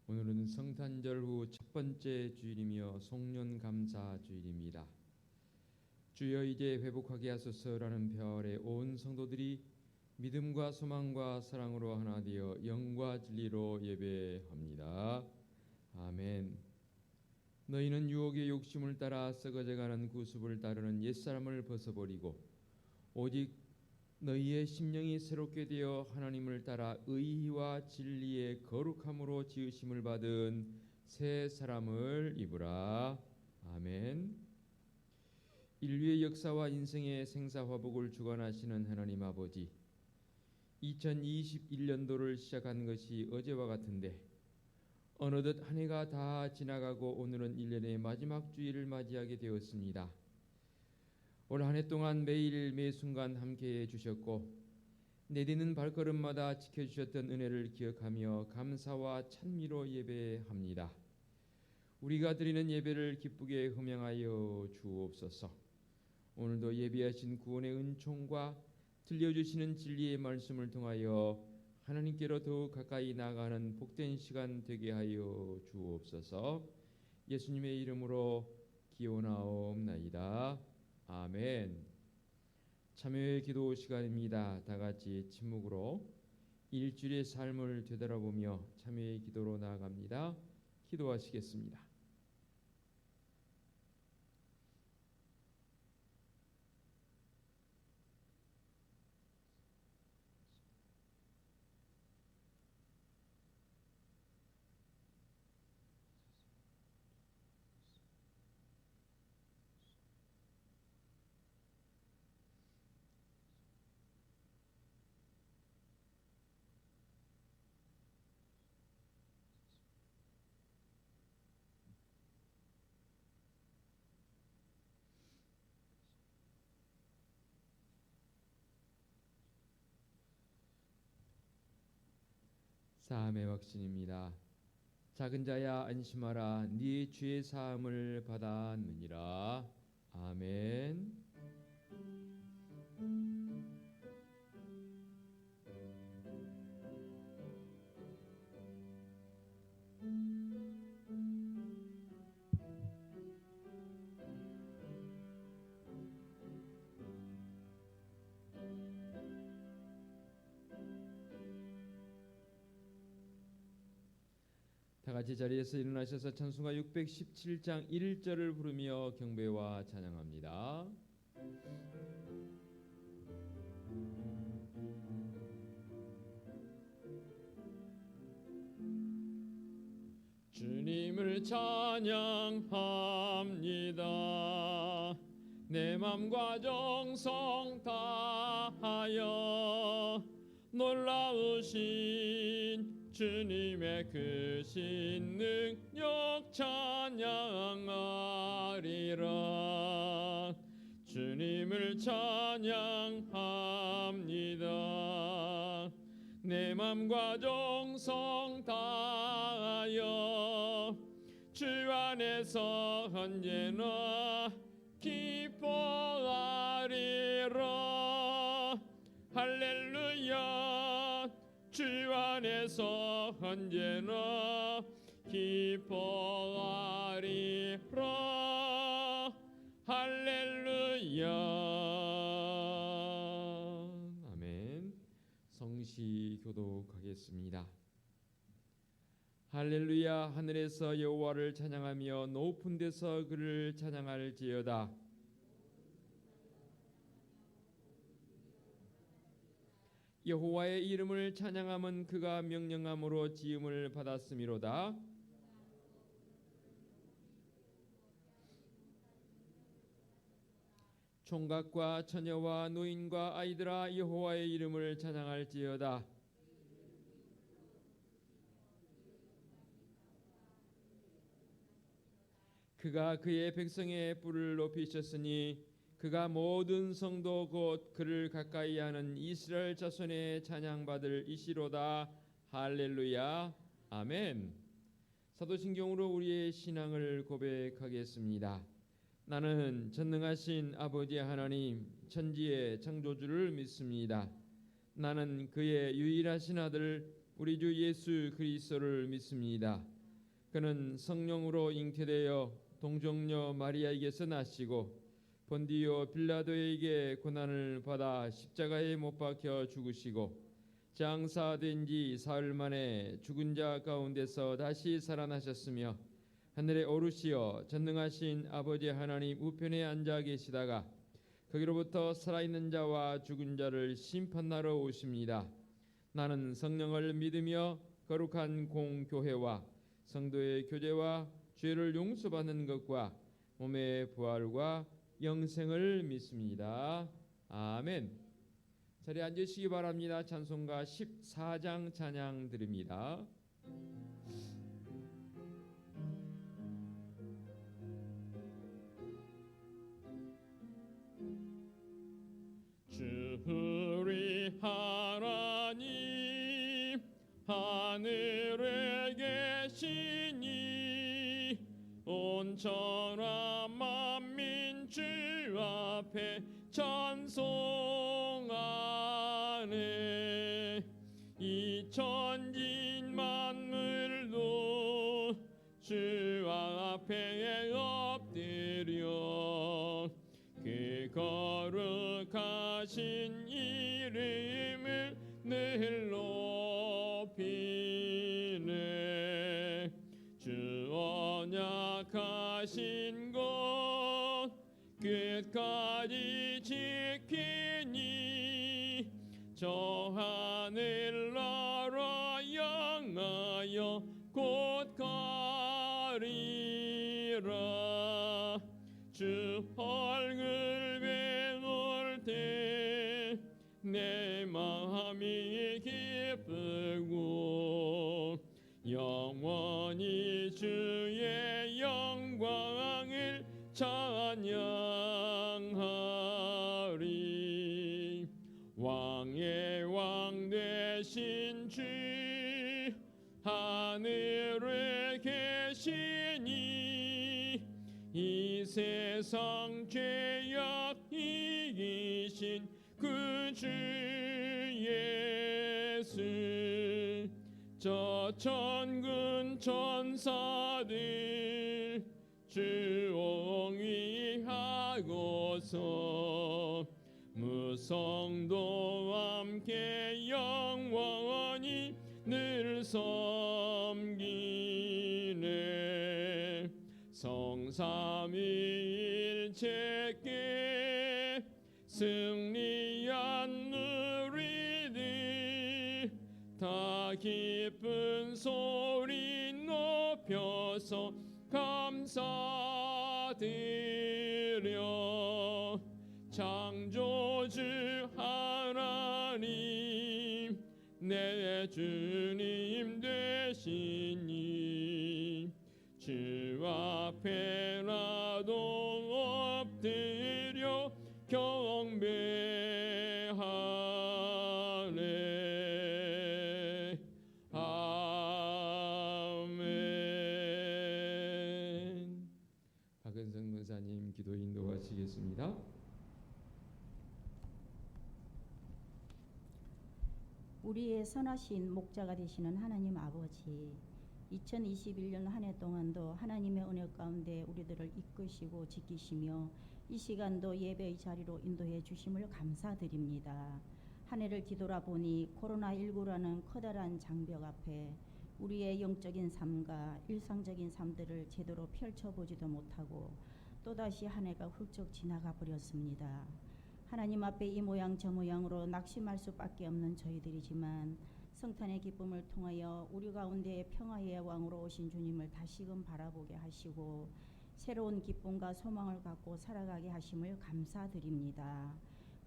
오늘은 성탄절 후 첫 번째 주일이며 송년 감사 주일입니다. 주여 이제 회복하게 하소서라는 별에 온 성도들이 믿음과 소망과 사랑으로 하나 되어 영과 진리로 예배합니다. 아멘. 너희는 유혹의 욕심을 따라 썩어져가는 구습을 따르는 옛사람을 벗어버리고 오직 너희의 심령이 새롭게 되어 하나님을 따라 의와 진리의 거룩함으로 지으심을 받은 새 사람을 입으라. 아멘. 인류의 역사와 인생의 생사화복을 주관하시는 하나님 아버지, 2021년도를 시작한 것이 어제와 같은데 어느덧 한 해가 다 지나가고 오늘은 1년의 마지막 주일을 맞이하게 되었습니다. 올 한 해 동안 매일 매 순간 함께해 주셨고 내디는 발걸음마다 지켜주셨던 은혜를 기억하며 감사와 찬미로 예배합니다. 우리가 드리는 예배를 기쁘게 흠양하여 주옵소서. 오늘도 예비하신 구원의 은총과 들려주시는 진리의 말씀을 통하여 하나님께로 더욱 가까이 나아가는 복된 시간 되게 하여 주옵소서. 예수님의 이름으로 기원하옵나이다. 아멘. 참여의 기도 시간입니다. 다 같이 침묵으로 일주일의 삶을 되돌아보며 참여의 기도로 나아갑니다. 기도하시겠습니다. 사함의 확신입니다. 작은 자야 안심하라. 네 죄의 사함을 받았느니라. 아멘. 다 같이 자리에서 일어나셔서 찬송가 617장 1절을 부르며 경배와 찬양합니다. 주님을 찬양합니다. 내 맘과 정성 다하여 놀라우신 주님의 크신 능력 찬양하리라. 주님을 찬양합니다. 내 맘과 정성 다하여 주 안에서 언제나 기뻐하리라. 할렐루야. 주 안에서 언제나 기뻐하리라. 할렐루야. 아멘. 성시 교독하겠습니다. 할렐루야. 하늘에서 여호와를 찬양하며 높은 데서 그를 찬양할지어다. 여호와의 이름을 찬양함은 그가 명령함으로 지음을 받았음이로다. 총각과 처녀와 노인과 아이들아 여호와의 이름을 찬양할지어다. 그가 그의 백성의 뿔을 높이셨으니 그가 모든 성도 곧 그를 가까이 하는 이스라엘 자손의 찬양받을 이시로다. 할렐루야. 아멘. 사도신경으로 우리의 신앙을 고백하겠습니다. 나는 전능하신 아버지 하나님 천지의 창조주를 믿습니다. 나는 그의 유일하신 아들 우리 주 예수 그리스도를 믿습니다. 그는 성령으로 잉태되어 동정녀 마리아에게서 나시고 본디오 빌라도에게 고난을 받아 십자가에 못 박혀 죽으시고 장사된 지 사흘 만에 죽은 자 가운데서 다시 살아나셨으며 하늘에 오르시어 전능하신 아버지 하나님 우편에 앉아 계시다가 거기로부터 살아있는 자와 죽은 자를 심판하러 오십니다. 나는 성령을 믿으며 거룩한 공교회와 성도의 교제와 죄를 용서받는 것과 몸의 부활과 영생을 믿습니다. 아멘. 자리에 앉으시기 바랍니다. 찬송가 14장 찬양 드립니다. 주 우리 하나님 하늘에 계시니 온전한 만민 주 앞에 찬송하네. 이 천진 만물도 주 앞에 엎드려 그 거룩하신 이름을 늘 높이네. 주 언약하신 것 끝까지 지키니 저 하늘 나라 향하여 곧 가리라. 주 얼굴 뵈올 때 내 마음이 기쁘고 영원히 주의 영광을 찬양하리. 왕의 왕 되신 주 하늘에 계시니 이 세상 죄악 이기신 그 주 예수. 저 천군 천사들 주옹이하고서 무성도 함께 영원히 늘 섬기네. 성삼위일체께 승리한 우리들 다 기쁜 소리 높여서 감사드려. 창조주 하나님 내 주님 되시니 주 앞에 나도 엎드려 경배하네. 아멘. 박은성 문사님 기도 인도하시겠습니다. 우리의 선하신 목자가 되시는 하나님 아버지, 2021년 한 해 동안도 하나님의 은혜 가운데 우리들을 이끄시고 지키시며 이 시간도 예배의 자리로 인도해 주심을 감사드립니다. 한 해를 뒤돌아보니 코로나19라는 커다란 장벽 앞에 우리의 영적인 삶과 일상적인 삶들을 제대로 펼쳐보지도 못하고 또다시 한 해가 훌쩍 지나가 버렸습니다. 하나님 앞에 이 모양 저 모양으로 낙심할 수밖에 없는 저희들이지만 성탄의 기쁨을 통하여 우리 가운데 평화의 왕으로 오신 주님을 다시금 바라보게 하시고 새로운 기쁨과 소망을 갖고 살아가게 하심을 감사드립니다.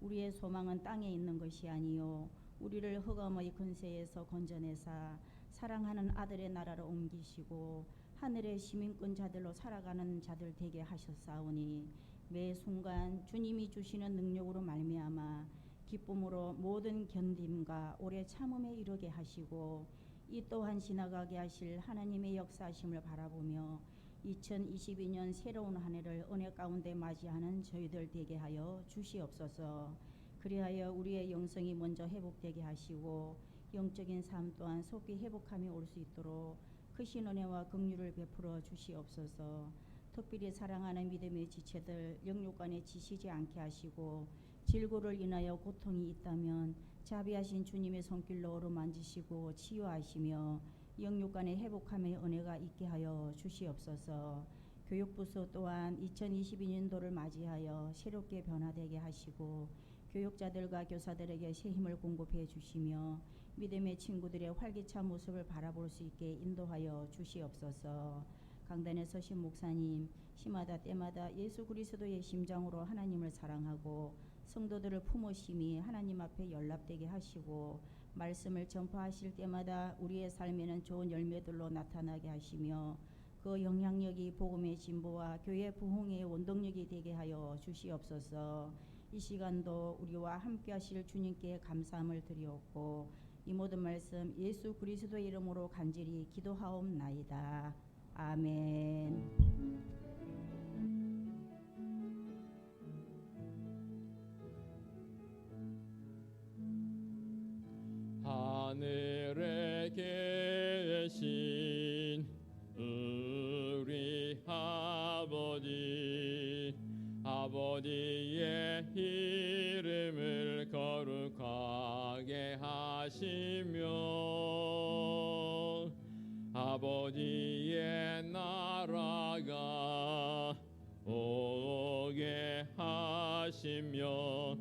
우리의 소망은 땅에 있는 것이 아니요 우리를 흑암의 권세에서 건져내사 사랑하는 아들의 나라로 옮기시고 하늘의 시민권자들로 살아가는 자들 되게 하셨사오니 매 순간 주님이 주시는 능력으로 말미암아 기쁨으로 모든 견딤과 오래 참음에 이르게 하시고 이 또한 지나가게 하실 하나님의 역사하심을 바라보며 2022년 새로운 한 해를 은혜 가운데 맞이하는 저희들 되게 하여 주시옵소서. 그리하여 우리의 영성이 먼저 회복되게 하시고 영적인 삶 또한 속히 회복함이 올 수 있도록 크신 은혜와 긍휼을 베풀어 주시옵소서. 특별히 사랑하는 믿음의 지체들 영육간에 지시지 않게 하시고 질고를 인하여 고통이 있다면 자비하신 주님의 손길로 어루만지시고 치유하시며 영육간의 회복함의 은혜가 있게 하여 주시옵소서. 교육부서 또한 2022년도를 맞이하여 새롭게 변화되게 하시고 교육자들과 교사들에게 새 힘을 공급해 주시며 믿음의 친구들의 활기찬 모습을 바라볼 수 있게 인도하여 주시옵소서. 강단에 서신 목사님, 시마다 때마다 예수 그리스도의 심장으로 하나님을 사랑하고 성도들을 품으심이 하나님 앞에 연락되게 하시고 말씀을 전파하실 때마다 우리의 삶에는 좋은 열매들로 나타나게 하시며 그 영향력이 복음의 진보와 교회 부흥의 원동력이 되게 하여 주시옵소서. 이 시간도 우리와 함께 하실 주님께 감사함을 드리옵고 이 모든 말씀 예수 그리스도의 이름으로 간절히 기도하옵나이다. 아멘. 하늘에 계신 우리 아버지의 이름을 거룩하게 하시며 아버지의 나라가 오게 하시며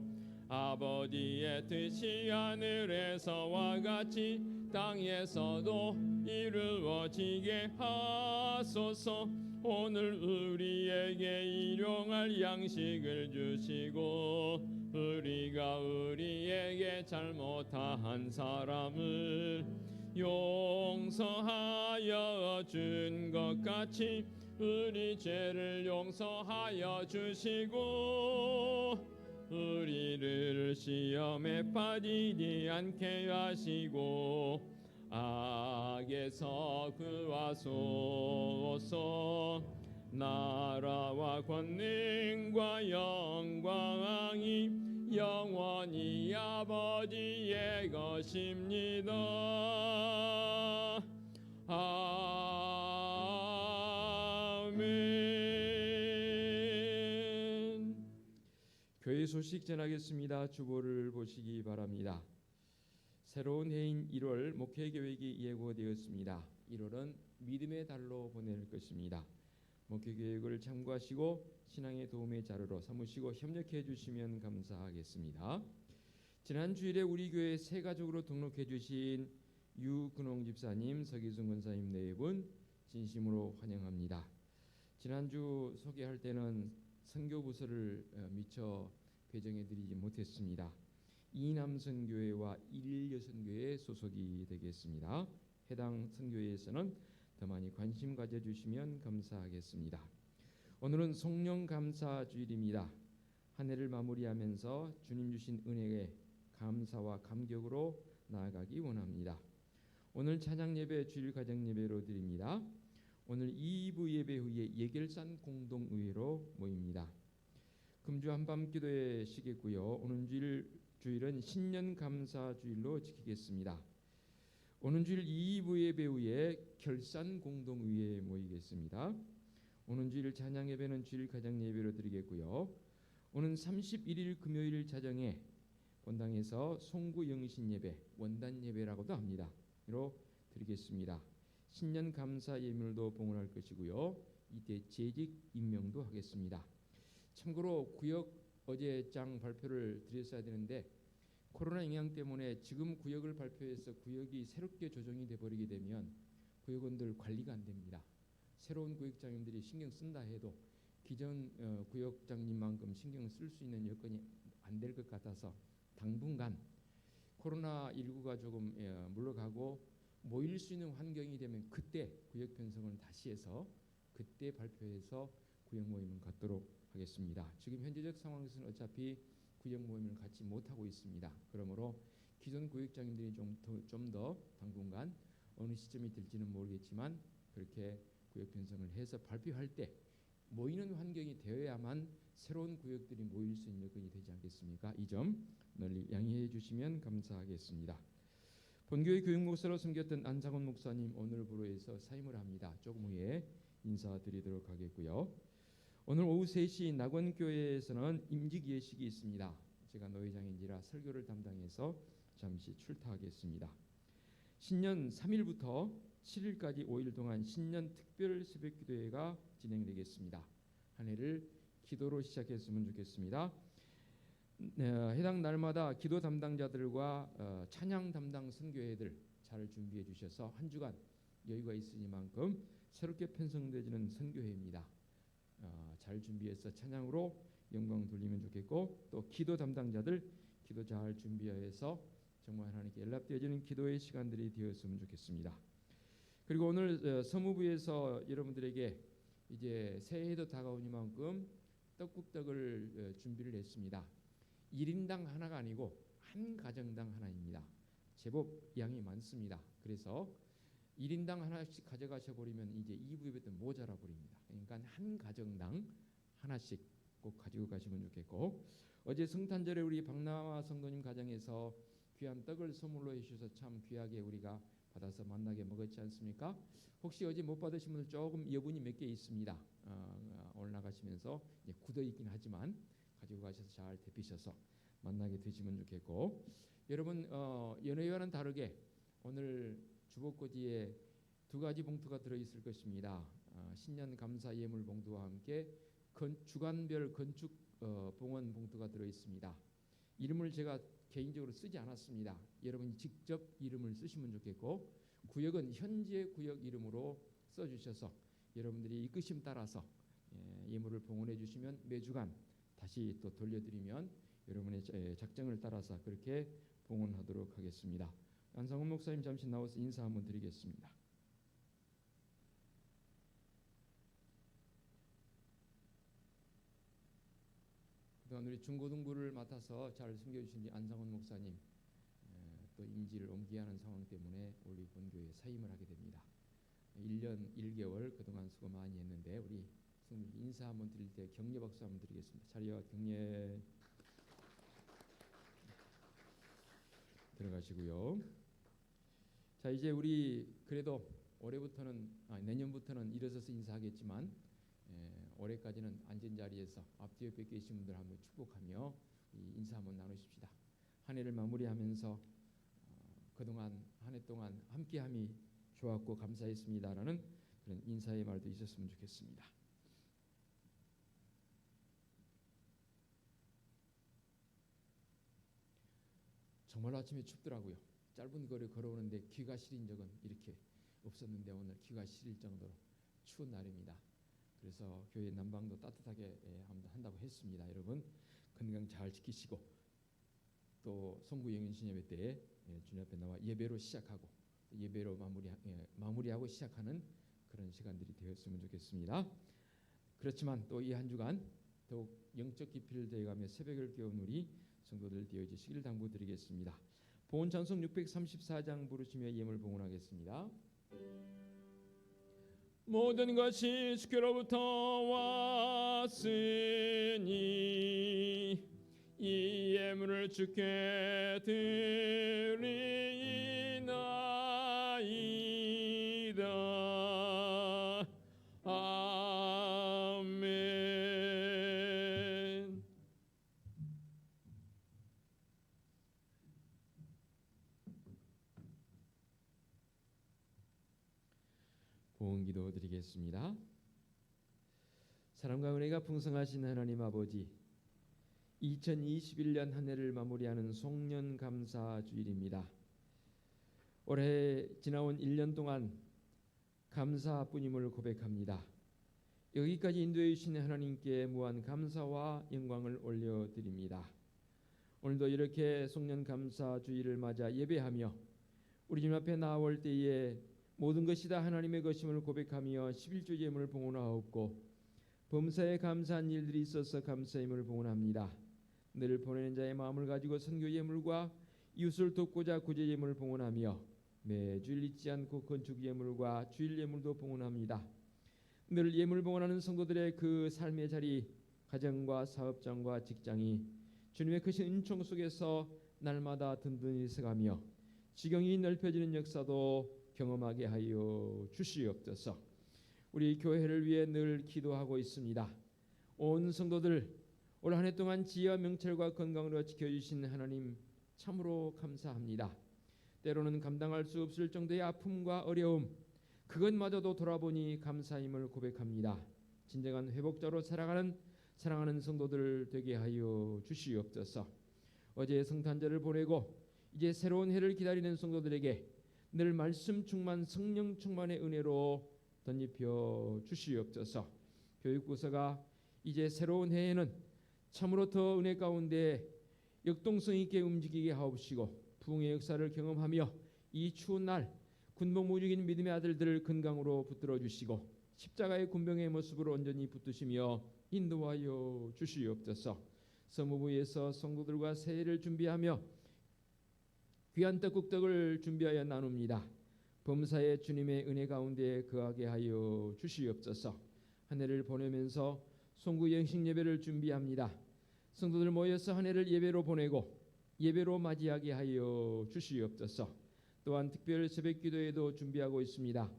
아버지의 뜻이 하늘에서와 같이 땅에서도 이루어지게 하소서. 오늘 우리에게 일용할 양식을 주시고 우리가 우리에게 잘못한 사람을 용서하여 준 것 같이 우리 죄를 용서하여 주시고 우리를 시험에 빠지지 않게 하시고 악에서 구하소서. 나라와 권능과 영광이 영원히 아버지의 것입니다. 아멘. 교회 소식 전하겠습니다. 주보를 보시기 바랍니다. 새로운 해인 1월 목회 계획이 예고되었습니다. 1월은 믿음의 달로 보낼 것입니다. 목회 계획을 참고하시고 신앙의 도움의 자료로 삼으시고 협력해 주시면 감사하겠습니다. 지난 주일에 우리 교회 새 가족으로 등록해 주신 유근홍 집사님, 서기순 권사님 네 분 진심으로 환영합니다. 지난주 소개할 때는 선교 부서를 미처 배정해 드리지 못했습니다. 이남선교회와 일일여선교회 소속이 되겠습니다. 해당 선교회에서는 더 많이 관심 가져주시면 감사하겠습니다. 오늘은 성령 감사 주일입니다. 한 해를 마무리하면서 주님 주신 은혜에 감사와 감격으로 나아가기 원합니다. 오늘 찬양 예배 주일 가정 예배로 드립니다. 오늘 2부 예배 후에 예결산 공동의회로 모입니다. 금주 한밤 기도회 쉬겠고요. 오늘 주일은 신년 감사 주일로 지키겠습니다. 오는 주일 2부 예배 후에 결산 공동의회에 모이겠습니다. 오는 주일 찬양 예배는 주일 가정 예배로 드리겠고요. 오는 31일 금요일 자정에 본당에서 송구 영신 예배, 원단 예배라고도 합니다. 이로 드리겠습니다. 신년 감사 예물도 봉헌할 것이고요. 이때 재직 임명도 하겠습니다. 참고로 구역 어제장 발표를 드렸어야 되는데 코로나 영향 때문에 지금 구역을 발표해서 구역이 새롭게 조정이 돼버리게 되면 구역원들 관리가 안 됩니다. 새로운 구역장님들이 신경 쓴다 해도 기존 구역장님만큼 신경을 쓸 수 있는 여건이 안 될 것 같아서 당분간 코로나19가 조금 물러가고 모일 수 있는 환경이 되면 그때 구역 편성을 다시 해서 그때 발표해서 구역 모임을 갖도록 하겠습니다. 지금 현재적 상황에서는 어차피 구역 모임을 갖지 못하고 있습니다. 그러므로 기존 구역장님들이 좀 더 당분간 어느 시점이 될지는 모르겠지만 그렇게 구역 편성을 해서 발표할 때 모이는 환경이 되어야만 새로운 구역들이 모일 수 있는 여건이 되지 않겠습니까? 이 점 널리 양해해 주시면 감사하겠습니다. 본교회 교육 목사로 섬겼던 안상원 목사님 오늘 부로에서 사임을 합니다. 조금 후에 인사드리도록 하겠고요. 오늘 오후 3시 낙원교회에서는 임직 예식이 있습니다. 제가 노회장인지라 설교를 담당해서 잠시 출타하겠습니다. 신년 3일부터 7일까지 5일 동안 신년 특별 새벽기도회가 진행되겠습니다. 한 해를 기도로 시작했으면 좋겠습니다. 해당 날마다 기도 담당자들과 찬양 담당 선교회들 잘 준비해 주셔서 한 주간 여유가 있으니만큼 새롭게 편성되지는 선교회입니다. 잘 준비해서 찬양으로 영광 돌리면 좋겠고, 또 기도 담당자들 기도 잘 준비해서 정말 하나님께 연락되어지는 기도의 시간들이 되었으면 좋겠습니다. 그리고 오늘 서무부에서 여러분들에게 이제 새해도 다가오니만큼 떡국떡을 준비를 했습니다. 1인당 하나가 아니고 한 가정당 하나입니다. 제법 양이 많습니다. 그래서 1인당 하나씩 가져가셔 버리면 이제 2부에 또 모자라 버립니다. 그러니까 한 가정당 하나씩 꼭 가지고 가시면 좋겠고, 어제 성탄절에 우리 박나와 성도님 가정에서 귀한 떡을 선물로 해주셔서 참 귀하게 우리가 받아서 만나게 먹었지 않습니까? 혹시 어제 못 받으신 분들 조금 여분이 몇 개 있습니다. 오늘 나가시면서 굳어 있긴 하지만 가지고 가셔서 잘 데피셔서 만나게 드시면 좋겠고, 여러분 연회와는 다르게 오늘 주복거지에 2가지 봉투가 들어있을 것입니다. 신년 감사 예물 봉투와 함께 주간별 건축 봉헌 봉투가 들어있습니다. 이름을 제가 개인적으로 쓰지 않았습니다. 여러분이 직접 이름을 쓰시면 좋겠고, 구역은 현재 구역 이름으로 써주셔서 여러분들이 이끄심 따라서 예물을 봉헌해 주시면 매주간 다시 또 돌려드리면 여러분의 작정을 따라서 그렇게 봉헌하도록 하겠습니다. 안상훈 목사님 잠시 나와서 인사 한번 드리겠습니다. 그동안 우리 중고등부를 맡아서 잘 섬겨주신 안상훈 목사님 또 임지를 옮겨야 하는 상황 때문에 우리 본교회에 사임을 하게 됩니다. 1년 1개월 그동안 수고 많이 했는데 우리 인사 한번 드릴 때 격려 박수 한번 드리겠습니다. 자리와 격려 들어가시고요. 자, 이제 우리 그래도 올해부터는 내년부터는 일어서서 인사하겠지만 올해까지는 앉은 자리에서 앞뒤 옆에 계신 분들 한번 축복하며 인사 한번 나누십시다. 한 해를 마무리하면서 그동안 한 해 동안 함께함이 좋았고 감사했습니다라는 그런 인사의 말도 있었으면 좋겠습니다. 정말 아침에 춥더라고요. 짧은 거리 걸어오는데 귀가 시린 적은 이렇게 없었는데 오늘 귀가 시릴 정도로 추운 날입니다. 그래서 교회 난방도 따뜻하게 한다고 했습니다. 여러분 건강 잘 지키시고 또 송구 영인신 예배 때 주님 앞에 나와 예배로 시작하고 예배로 마무리하고 시작하는 그런 시간들이 되었으면 좋겠습니다. 그렇지만 또 이 한 주간 더욱 영적 깊이를 더해가며 새벽을 깨운 우리 성도들 되어주시길 당부드리겠습니다. 봉헌 찬송 634장 부르시며 예물 봉헌하겠습니다. 모든 것이 주께로부터 왔으니 이 예물을 주께 드리나이다. 아멘. 봉헌기도 드리겠습니다. 사랑과 은혜가 풍성하신 하나님 아버지, 2021년 한 해를 마무리하는 송년감사 주일입니다. 올해 지나온 1년 동안 감사뿐임을 고백합니다. 여기까지 인도해 주신 하나님께 무한 감사와 영광을 올려드립니다. 오늘도 이렇게 송년감사 주일을 맞아 예배하며 우리 주님 앞에 나올 때에 모든 것이 다 하나님의 것임을 고백하며 11조 예물을 봉헌하옵고 범사에 감사한 일들이 있어서 감사임을 봉헌합니다. 늘 보내는 자의 마음을 가지고 선교 예물과 이웃을 돕고자 구제 예물을 봉헌하며 매주일 잊지 않고 건축 예물과 주일 예물도 봉헌합니다. 늘 예물 봉헌하는 성도들의 그 삶의 자리, 가정과 사업장과 직장이 주님의 크신 은총 속에서 날마다 든든히 서가며 지경이 넓혀지는 역사도 경험하게 하여 주시옵소서. 우리 교회를 위해 늘 기도하고 있습니다. 온 성도들 올 한 해 동안 지혜와 명철과 건강으로 지켜주신 하나님 참으로 감사합니다. 때로는 감당할 수 없을 정도의 아픔과 어려움, 그것마저도 돌아보니 감사임을 고백합니다. 진정한 회복자로 사랑하는 성도들 되게 하여 주시옵소서. 어제 성탄절을 보내고 이제 새로운 해를 기다리는 성도들에게 늘 말씀 충만, 성령 충만의 은혜로 덧입혀 주시옵소서. 교육부서가 이제 새로운 해에는 참으로 더 은혜 가운데 역동성 있게 움직이게 하옵시고 부흥의 역사를 경험하며 이 추운 날 군복무중인 믿음의 아들들을 건강으로 붙들어 주시고 십자가의 군병의 모습으로 온전히 붙드시며 인도하여 주시옵소서. 서무부에서 성도들과 새해를 준비하며 귀한 떡국떡을 준비하여 나눕니다. 범사에 주님의 은혜 가운데 거하게 하여 주시옵소서. 한 해를 보내면서 송구 영식 예배를 준비합니다. 성도들 모여서 한 해를 예배로 보내고 예배로 맞이하게 하여 주시옵소서. 또한 특별 새벽 기도회도 준비하고 있습니다.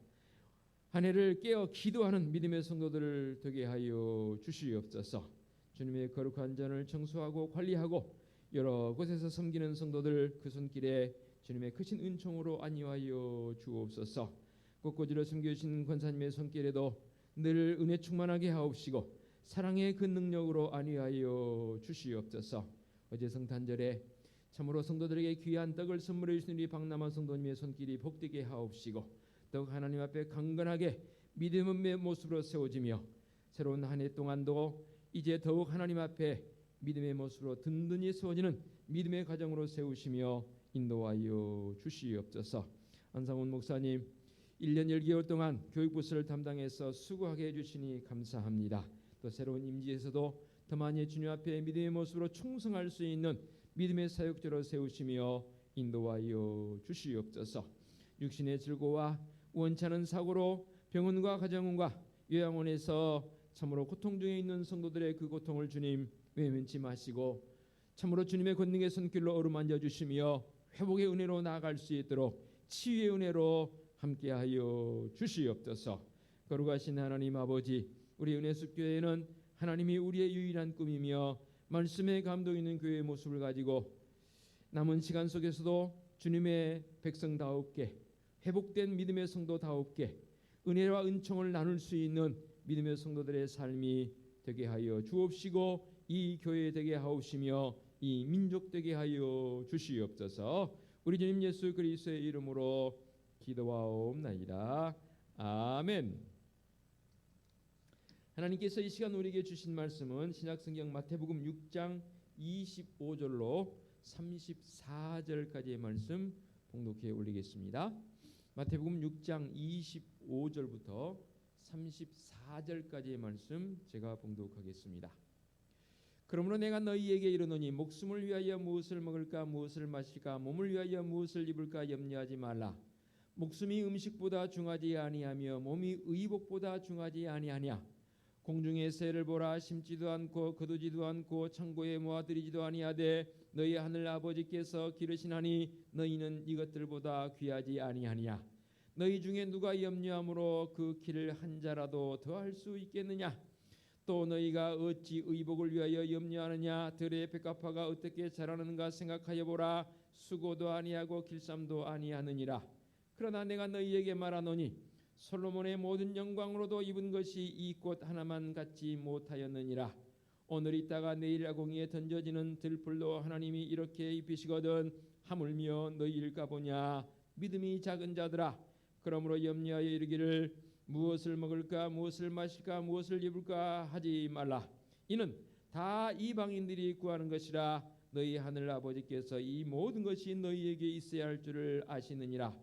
한 해를 깨어 기도하는 믿음의 성도들을 되게 하여 주시옵소서. 주님의 거룩한 전을 청소하고 관리하고 여러 곳에서 섬기는 성도들 그 손길에 주님의 크신 은총으로 안위하여 주옵소서. 꽃꽂이로 섬겨주신 권사님의 손길에도 늘 은혜 충만하게 하옵시고 사랑의 그 능력으로 안위하여 주시옵소서. 어제 성탄절에 참으로 성도들에게 귀한 떡을 선물해 주신 우리 박남아 성도님의 손길이 복되게 하옵시고 더욱 하나님 앞에 강건하게 믿음의 모습으로 세워지며 새로운 한 해 동안도 이제 더욱 하나님 앞에 믿음의 모습으로 든든히 세워지는 믿음의 가정으로 세우시며 인도하여 주시옵소서. 안상훈 목사님 1년 1개월 동안 교육부서를 담당해서 수고하게 해주시니 감사합니다. 또 새로운 임지에서도 더 많이 주님 앞에 믿음의 모습으로 충성할 수 있는 믿음의 사역자로 세우시며 인도하여 주시옵소서. 육신의 질고와 원찮은 사고로 병원과 가정원과 요양원에서 참으로 고통 중에 있는 성도들의 그 고통을 주님 외면치 마시고 참으로 주님의 권능의 손길로 어루만져 주시며 회복의 은혜로 나아갈 수 있도록 치유의 은혜로 함께하여 주시옵소서. 거룩하신 하나님 아버지, 우리 은혜숲 교회는 하나님이 우리의 유일한 꿈이며 말씀에 감동 있는 교회의 모습을 가지고 남은 시간 속에서도 주님의 백성다웁게 회복된 믿음의 성도다웁게 은혜와 은총을 나눌 수 있는 믿음의 성도들의 삶이 되게 하여 주옵시고 이 교회 되게 하옵시며 이 민족 되게 하여 주시옵소서. 우리 주님 예수 그리스도의 이름으로 기도하옵나이다. 아멘. 하나님께서 이 시간 우리에게 주신 말씀은 신약성경 마태복음 6장 25절로 34절까지의 말씀 봉독해 올리겠습니다. 마태복음 6장 25절부터 34절까지의 말씀 제가 봉독하겠습니다. 그러므로 내가 너희에게 이르노니 목숨을 위하여 무엇을 먹을까 무엇을 마실까 몸을 위하여 무엇을 입을까 염려하지 말라. 목숨이 음식보다 중하지 아니하며 몸이 의복보다 중하지 아니하냐. 공중의 새를 보라. 심지도 않고 거두지도 않고 창고에 모아들이지도 아니하되 너희 하늘 아버지께서 기르시나니 너희는 이것들보다 귀하지 아니하냐. 너희 중에 누가 염려함으로 그 길을 한 자라도 더할 수 있겠느냐. 또 너희가 어찌 의복을 위하여 염려하느냐. 들의 백합화가 어떻게 자라는가 생각하여 보라. 수고도 아니하고 길쌈도 아니하느니라. 그러나 내가 너희에게 말하노니 솔로몬의 모든 영광으로도 입은 것이 이 꽃 하나만 갖지 못하였느니라. 오늘 있다가 내일 아궁이에 던져지는 들풀도 하나님이 이렇게 입히시거든 하물며 너희일까 보냐. 믿음이 작은 자들아, 그러므로 염려하여 이르기를 무엇을 먹을까 무엇을 마실까 무엇을 입을까 하지 말라. 이는 다 이방인들이 구하는 것이라. 너희 하늘 아버지께서 이 모든 것이 너희에게 있어야 할 줄을 아시느니라.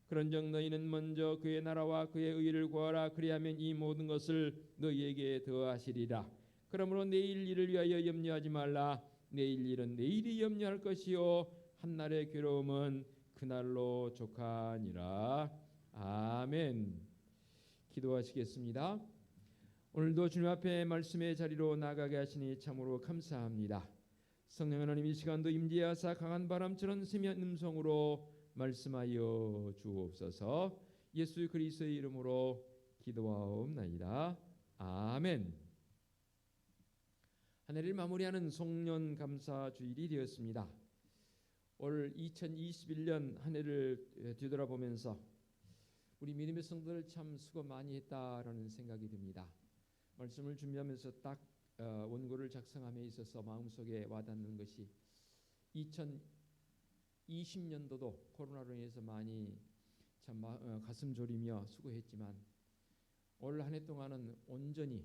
그런즉 너희는 먼저 그의 나라와 그의 의를 구하라. 그리하면 이 모든 것을 너희에게 더하시리라. 그러므로 내일 일을 위하여 염려하지 말라. 내일 일은 내일이 염려할 것이요 한날의 괴로움은 그날로 족하니라. 아멘. 기도하시겠습니다. 오늘도 주님 앞에 말씀의 자리로 나가게 하시니 참으로 감사합니다. 성령 하나님 이 시간도 임재하사 강한 바람처럼 세미한 음성으로 말씀하여 주옵소서. 예수 그리스도의 이름으로 기도하옵나이다. 아멘. 한 해를 마무리하는 송년 감사 주일이 되었습니다. 올 2021년 한 해를 뒤돌아보면서 우리 믿음의 성도들 참 수고 많이 했다라는 생각이 듭니다. 말씀을 준비하면서 딱 원고를 작성함에 있어서 마음속에 와닿는 것이 2020년도도 코로나로 인해서 많이 참 가슴 졸이며 수고했지만 올 한 해 동안은 온전히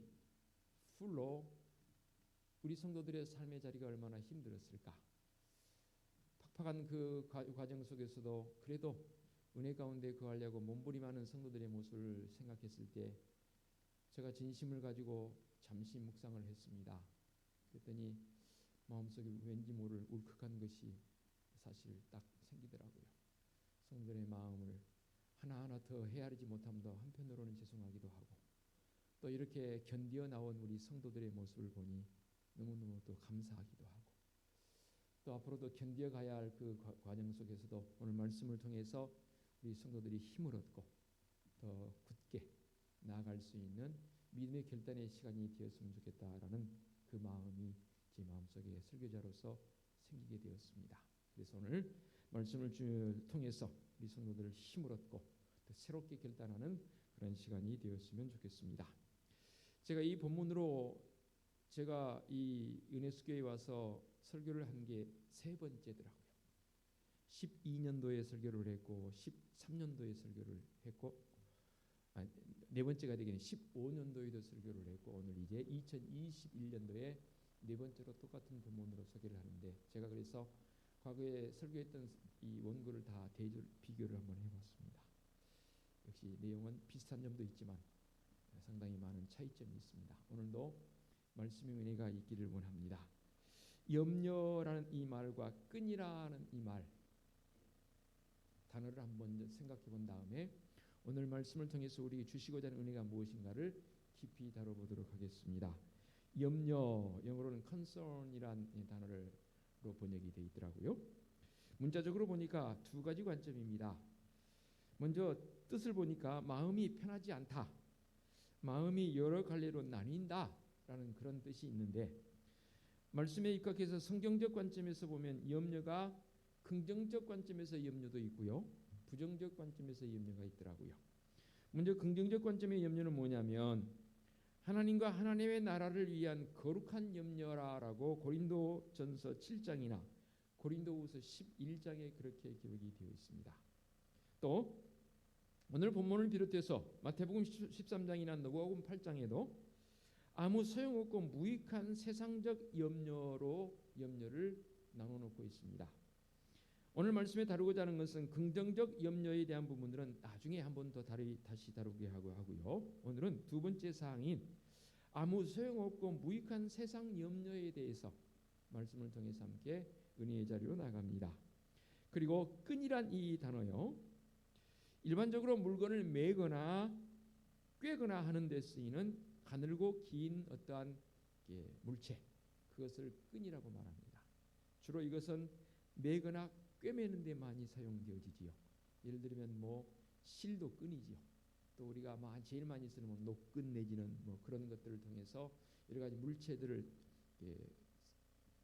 풀로 우리 성도들의 삶의 자리가 얼마나 힘들었을까. 팍팍한 그 과정 속에서도 그래도 은혜 가운데 거하려고 몸부림하는 성도들의 모습을 생각했을 때 제가 진심을 가지고 잠시 묵상을 했습니다. 그랬더니 마음속에 왠지 모를 울컥한 것이 사실 딱 생기더라고요. 성도들의 마음을 하나하나 더 헤아리지 못함도 한편으로는 죄송하기도 하고 또 이렇게 견디어 나온 우리 성도들의 모습을 보니 너무너무 또 감사하기도 하고 또 앞으로도 견디어 가야 할 그 과정 속에서도 오늘 말씀을 통해서 우리 성도들이 힘을 얻고 더 굳게 나아갈 수 있는 믿음의 결단의 시간이 되었으면 좋겠다라는 그 마음이 제 마음속에 설교자로서 생기게 되었습니다. 그래서 오늘 말씀을 통해서 우리 성도들을 힘을 얻고 또 새롭게 결단하는 그런 시간이 되었으면 좋겠습니다. 제가 이 본문으로 제가 이 은혜수교에 와서 설교를 한 게 세 번째더라고요. 12년도에 설교를 했고 13년도에 설교를 했고 네 번째가 되겠네. 15년도에도 설교를 했고 오늘 이제 2021년도에 네 번째로 똑같은 본문으로 설교를 하는데 제가 그래서 과거에 설교했던 이 원고를 다 비교를 한번 해봤습니다. 역시 내용은 비슷한 점도 있지만 상당히 많은 차이점이 있습니다. 오늘도 말씀의 은혜가 있기를 원합니다. 염려라는 이 말과 끈이라는 이 말 단어를 한번 생각해 본 다음에 오늘 말씀을 통해서 우리에게 주시고자 하는 은혜가 무엇인가를 깊이 다뤄보도록 하겠습니다. 염려, 영어로는 concern이라는 단어로 번역이 되어 있더라고요. 문자적으로 보니까 두 가지 관점입니다. 먼저 뜻을 보니까 마음이 편하지 않다, 마음이 여러 갈래로 나뉜다라는 그런 뜻이 있는데 말씀에 입각해서 성경적 관점에서 보면 염려가 긍정적 관점에서 염려도 있고요, 부정적 관점에서 염려가 있더라고요. 먼저 긍정적 관점의 염려는 뭐냐면 하나님과 하나님의 나라를 위한 거룩한 염려라라고 고린도전서 7장이나 고린도후서 11장에 그렇게 기록이 되어 있습니다. 또 오늘 본문을 비롯해서 마태복음 13장이나 누가복음 8장에도 아무 소용없고 무익한 세상적 염려를 나눠놓고 있습니다. 오늘 말씀에 다루고자 하는 것은 긍정적 염려에 대한 부분들은 나중에 한 번 더 다시 다루게 하고요. 오늘은 두 번째 사항인 아무 소용없고 무익한 세상 염려에 대해서 말씀을 통해서 함께 은혜의 자리로 나갑니다. 그리고 끈이란 이 단어요, 일반적으로 물건을 매거나 꿰거나 하는 데 쓰이는 가늘고 긴 어떠한 물체, 그것을 끈이라고 말합니다. 주로 이것은 매거나 꿰매는 데 많이 사용되어지지요. 예를 들면 실도 끈이지요. 또 우리가 제일 많이 쓰는 녹끈 내지는 그런 것들을 통해서 여러 가지 물체들을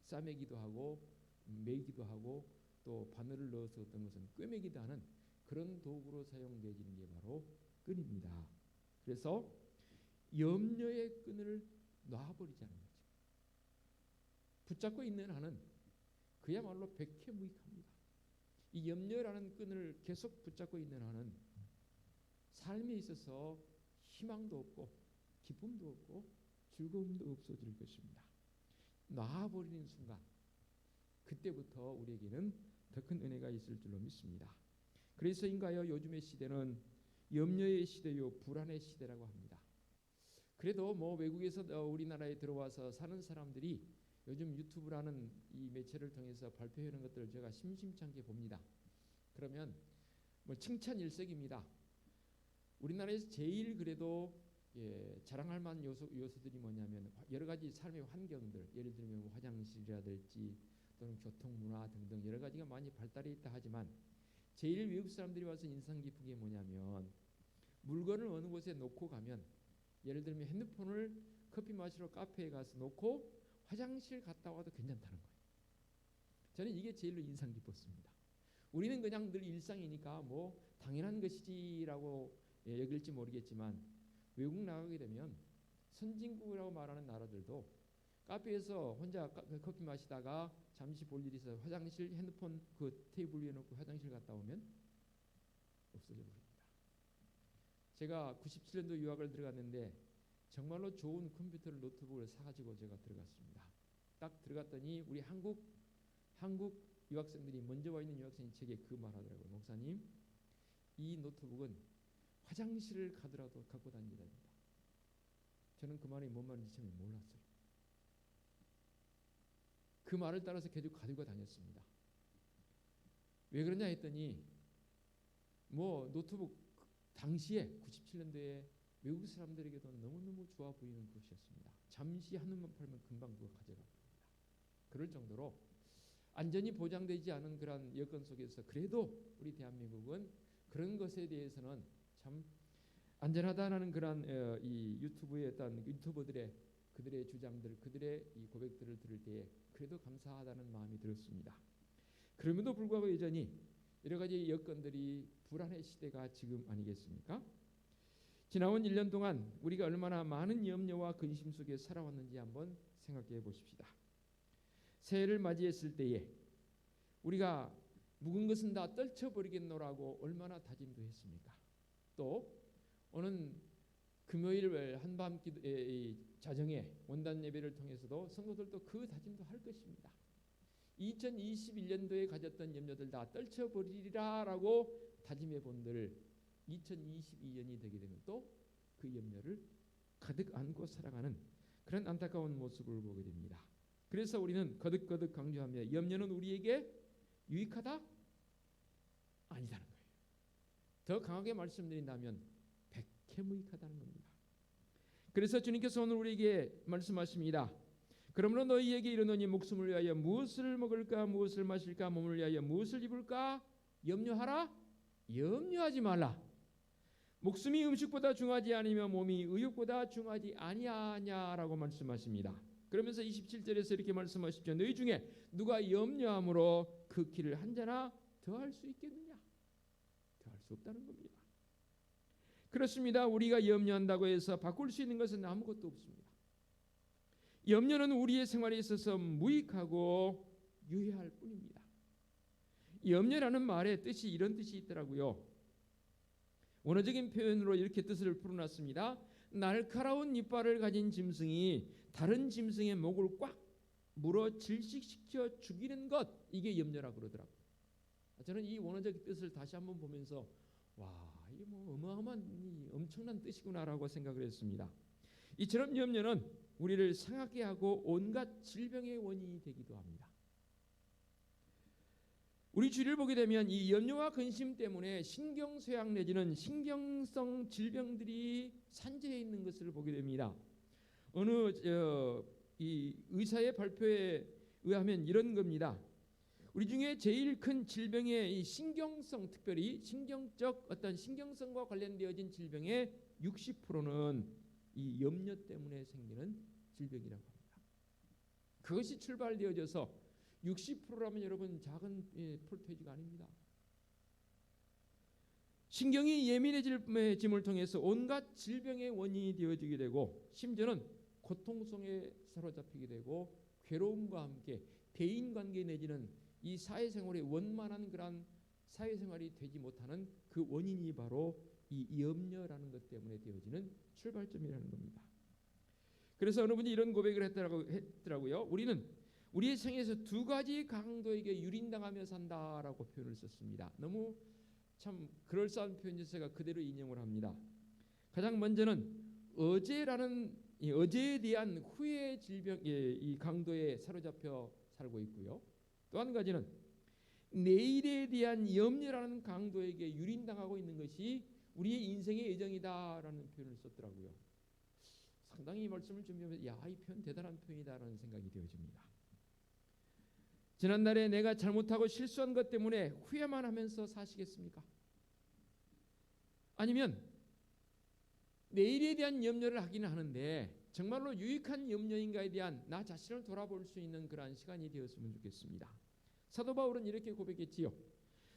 싸매기도 하고 매기도 하고 또 바늘을 넣어서 어떤 것은 꿰매기도 하는 그런 도구로 사용되어지는 게 바로 끈입니다. 그래서 염려의 끈을 놔버리자는 거죠. 붙잡고 있는 한은 그야말로 백해무익합니다. 이 염려라는 끈을 계속 붙잡고 있는 한은 삶에 있어서 희망도 없고 기쁨도 없고 즐거움도 없어질 것입니다. 놔버리는 순간 그때부터 우리에게는 더 큰 은혜가 있을 줄로 믿습니다. 그래서인가요, 요즘의 시대는 염려의 시대요 불안의 시대라고 합니다. 그래도 외국에서 우리나라에 들어와서 사는 사람들이 요즘 유튜브라는 이 매체를 통해서 발표하는 것들을 제가 심심찮게 봅니다. 그러면 칭찬 일색입니다. 우리나라에서 제일 그래도 자랑할 만한 요소들이 뭐냐면 여러 가지 삶의 환경들, 예를 들면 화장실이라든지 또는 교통 문화 등등 여러 가지가 많이 발달해 있다 하지만 제일 외국 사람들이 와서 인상 깊은 게 뭐냐면 물건을 어느 곳에 놓고 가면 예를 들면 핸드폰을 커피 마시러 카페에 가서 놓고 화장실 갔다 와도 괜찮다는 거예요. 저는 이게 제일로 인상 깊었습니다. 우리는 그냥 늘 일상이니까 뭐 당연한 것이지라고 여길지 모르겠지만 외국 나가게 되면 선진국이라고 말하는 나라들도 카페에서 혼자 커피 마시다가 잠시 볼 일이 있어서 화장실 핸드폰 그 테이블 위에 놓고 화장실 갔다 오면 없어져 버립니다. 제가 97년도 유학을 들어갔는데 정말로 좋은 컴퓨터를 노트북을 사가지고 제가 들어갔습니다. 딱 들어갔더니 우리 한국 유학생들이 먼저 와 있는 유학생이 제게 그 말하더라고요. 목사님, 이 노트북은 화장실을 가더라도 갖고 다니야 됩니다. 저는 그 말이 뭔 말인지 처음에 몰랐어요. 그 말을 따라서 계속 가지고 다녔습니다. 왜 그러냐 했더니 뭐 노트북 당시에 97년도에 외국 사람들에게도 너무너무 좋아 보이는 것이었습니다. 잠시 한눈만 팔면 금방 그거 가져갑니다. 그럴 정도로 안전이 보장되지 않은 그런 여건 속에서 그래도 우리 대한민국은 그런 것에 대해서는 참 안전하다는 그런 이 유튜브의 어떤 유튜버들의 그들의 주장들, 그들의 이 고백들을 들을 때에 그래도 감사하다는 마음이 들었습니다. 그럼에도 불구하고 여전히 여러 가지 여건들이 불안의 시대가 지금 아니겠습니까? 지나온 1년 동안 우리가 얼마나 많은 염려와 근심 속에 살아왔는지 한번 생각해 보십시다. 새해를 맞이했을 때에 우리가 묵은 것은 다 떨쳐버리겠노라고 얼마나 다짐도 했습니까? 또 오는 금요일 한밤 자정에 원단 예배를 통해서도 성도들도 그 다짐도 할 것입니다. 2021년도에 가졌던 염려들 다 떨쳐버리리라라고 다짐해 본들 2022년이 되게 되면 또 그 염려를 가득 안고 살아가는 그런 안타까운 모습을 보게 됩니다. 그래서 우리는 거듭거듭 강조하며 염려는 우리에게 유익하다? 아니다는 거예요. 더 강하게 말씀드린다면 백해무익하다는 겁니다. 그래서 주님께서 오늘 우리에게 말씀하십니다. 그러므로 너희에게 이르노니 목숨을 위하여 무엇을 먹을까 무엇을 마실까 몸을 위하여 무엇을 입을까 염려하라? 염려하지 말라. 목숨이 음식보다 중하지 아니며 몸이 의욕보다 중하지 아니하냐라고 말씀하십니다. 그러면서 27절에서 이렇게 말씀하십시오. 너희 중에 누가 염려함으로 그 길을 한 자나 더할 수 있겠느냐? 더할 수 없다는 겁니다. 그렇습니다. 우리가 염려한다고 해서 바꿀 수 있는 것은 아무것도 없습니다. 염려는 우리의 생활에 있어서 무익하고 유해할 뿐입니다. 염려라는 말의 뜻이 이런 뜻이 있더라고요. 원어적인 표현으로 이렇게 뜻을 풀어놨습니다. 날카로운 이빨을 가진 짐승이 다른 짐승의 목을 꽉 물어 질식시켜 죽이는 것, 이게 염려라고 그러더라고요. 저는 이 원어적 뜻을 다시 한번 보면서 와, 이게 뭐 어마어마한 엄청난 뜻이구나라고 생각을 했습니다. 이처럼 염려는 우리를 상하게 하고 온갖 질병의 원인이 되기도 합니다. 우리 주위를 보게 되면 이 염려와 근심 때문에 신경쇠약 내지는 신경성 질병들이 산재해 있는 것을 보게 됩니다. 어느 이 의사의 발표에 의하면 이런 겁니다. 우리 중에 제일 큰 질병의 이 신경성, 특별히 신경적 어떤 신경성과 관련되어진 질병의 60%는 이 염려 때문에 생기는 질병이라고 합니다. 그것이 출발되어져서 60%라면 여러분 작은 풀테이지가 아닙니다. 신경이 예민해짐을 통해서 온갖 질병의 원인이 되어지게 되고 심지어는 고통 속에 사로잡히게 되고 괴로움과 함께 대인관계 내지는 이 사회생활에 원만한 그런 사회생활이 되지 못하는 그 원인이 바로 이 염려라는 것 때문에 되어지는 출발점이라는 겁니다. 그래서 어느 분이 이런 고백을 했더라고요. 우리는 우리의 생에서 두 가지 강도에게 유린당하며 산다라고 표현을 썼습니다. 너무 참 그럴싸한 표현이어서 제가 그대로 인용을 합니다. 가장 먼저는 어제에 대한 후회 질병, 이 강도에 사로잡혀 살고 있고요. 또 한 가지는 내일에 대한 염려라는 강도에게 유린당하고 있는 것이 우리의 인생의 예정이다라는 표현을 썼더라고요. 상당히 이 말씀을 준비하면서 이 표현 대단한 표현이다라는 생각이 되어집니다. 지난날에 내가 잘못하고 실수한 것 때문에 후회만 하면서 사시겠습니까? 아니면 내일에 대한 염려를 하기는 하는데 정말로 유익한 염려인가에 대한 나 자신을 돌아볼 수 있는 그러한 시간이 되었으면 좋겠습니다. 사도 바울은 이렇게 고백했지요.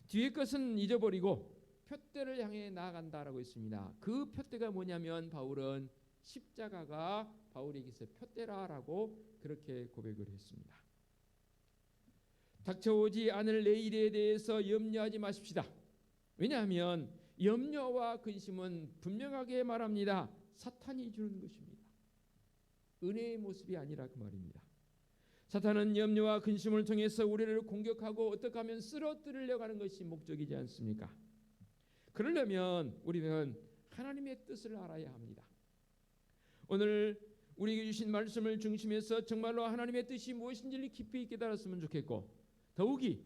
뒤의 것은 잊어버리고 표대를 향해 나아간다라고 했습니다. 그 표대가 뭐냐면 바울은 십자가가 바울에게서 표대라라고 그렇게 고백을 했습니다. 닥쳐오지 않을 내일에 대해서 염려하지 마십시다. 왜냐하면 염려와 근심은 분명하게 말합니다. 사탄이 주는 것입니다. 은혜의 모습이 아니라 그 말입니다. 사탄은 염려와 근심을 통해서 우리를 공격하고 어떻게 하면 쓰러뜨리려고 하는 것이 목적이지 않습니까? 그러려면 우리는 하나님의 뜻을 알아야 합니다. 오늘 우리에게 주신 말씀을 중심해서 정말로 하나님의 뜻이 무엇인지를 깊이 깨달았으면 좋겠고, 더욱이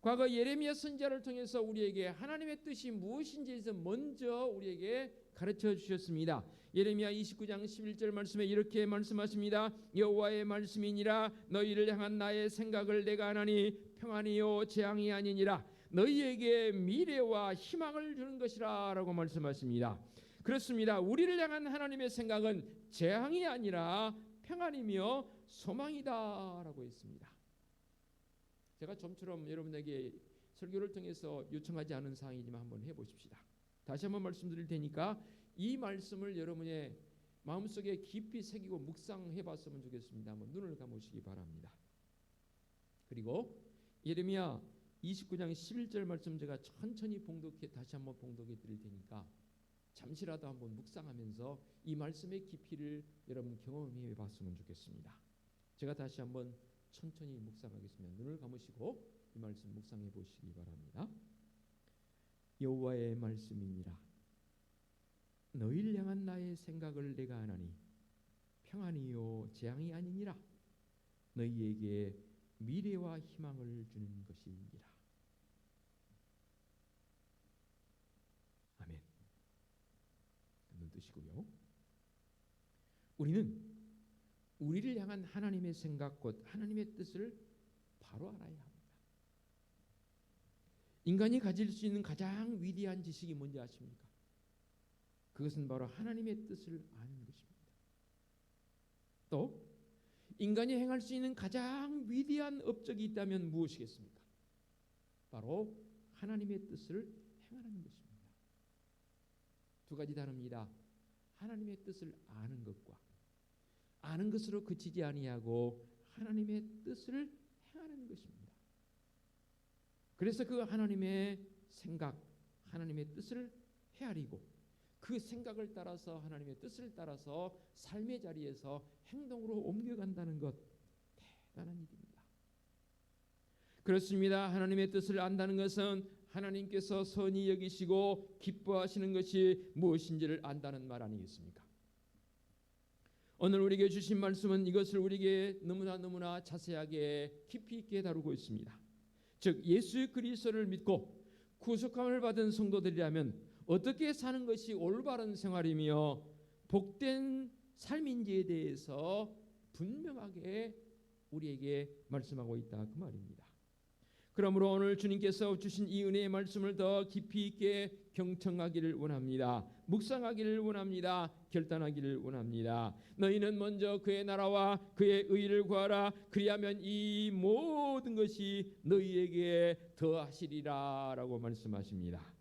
과거 예레미야 선지자를 통해서 우리에게 하나님의 뜻이 무엇인지에서 먼저 우리에게 가르쳐 주셨습니다. 예레미야 29장 11절 말씀에 이렇게 말씀하십니다. 여호와의 말씀이니라 너희를 향한 나의 생각을 내가 아나니 평안이요 재앙이 아니니라 너희에게 미래와 희망을 주는 것이라 라고 말씀하십니다. 그렇습니다. 우리를 향한 하나님의 생각은 재앙이 아니라 평안이며 소망이다 라고 했습니다. 제가 좀처럼 여러분에게 설교를 통해서 요청하지 않은 사항이지만 한번 해보십시다. 다시 한번 말씀드릴 테니까 이 말씀을 여러분의 마음속에 깊이 새기고 묵상해봤으면 좋겠습니다. 한번 눈을 감으시기 바랍니다. 그리고 예레미야 29장 11절 말씀 제가 천천히 다시 한번 봉독해 드릴 테니까 잠시라도 한번 묵상하면서 이 말씀의 깊이를 여러분 경험해 봤으면 좋겠습니다. 제가 다시 한번 천천히 묵상하겠습니다. 눈을 감으시고 이 말씀 묵상해 보시기 바랍니다. 여호와의 말씀이니라 너희를 향한 나의 생각을 내가 아나니 평안이요 재앙이 아니니라 너희에게 미래와 희망을 주는 것이니라. 아멘. 눈 뜨시고요. 우리는 우리를 향한 하나님의 생각 곧 하나님의 뜻을 바로 알아야 합니다. 인간이 가질 수 있는 가장 위대한 지식이 뭔지 아십니까? 그것은 바로 하나님의 뜻을 아는 것입니다. 또 인간이 행할 수 있는 가장 위대한 업적이 있다면 무엇이겠습니까? 바로 하나님의 뜻을 행하는 것입니다. 두 가지 다릅니다. 하나님의 뜻을 아는 것과 아는 것으로 그치지 아니하고 하나님의 뜻을 행하는 것입니다. 그래서 그 하나님의 생각, 하나님의 뜻을 헤아리고 그 생각을 따라서 하나님의 뜻을 따라서 삶의 자리에서 행동으로 옮겨간다는 것 대단한 일입니다. 그렇습니다. 하나님의 뜻을 안다는 것은 하나님께서 선히 여기시고 기뻐하시는 것이 무엇인지를 안다는 말 아니겠습니까? 오늘 우리에게 주신 말씀은 이것을 우리에게 너무나 자세하게 깊이 있게 다루고 있습니다. 즉 예수 그리스도를 믿고 구속함을 받은 성도들이라면 어떻게 사는 것이 올바른 생활이며 복된 삶인지에 대해서 분명하게 우리에게 말씀하고 있다 그 말입니다. 그러므로 오늘 주님께서 주신 이 은혜의 말씀을 더 깊이 있게 경청하기를 원합니다. 묵상하기를 원합니다. 결단하기를 원합니다. 너희는 먼저 그의 나라와 그의 의를 구하라. 그리하면 이 모든 것이 너희에게 더하시리라 라고 말씀하십니다.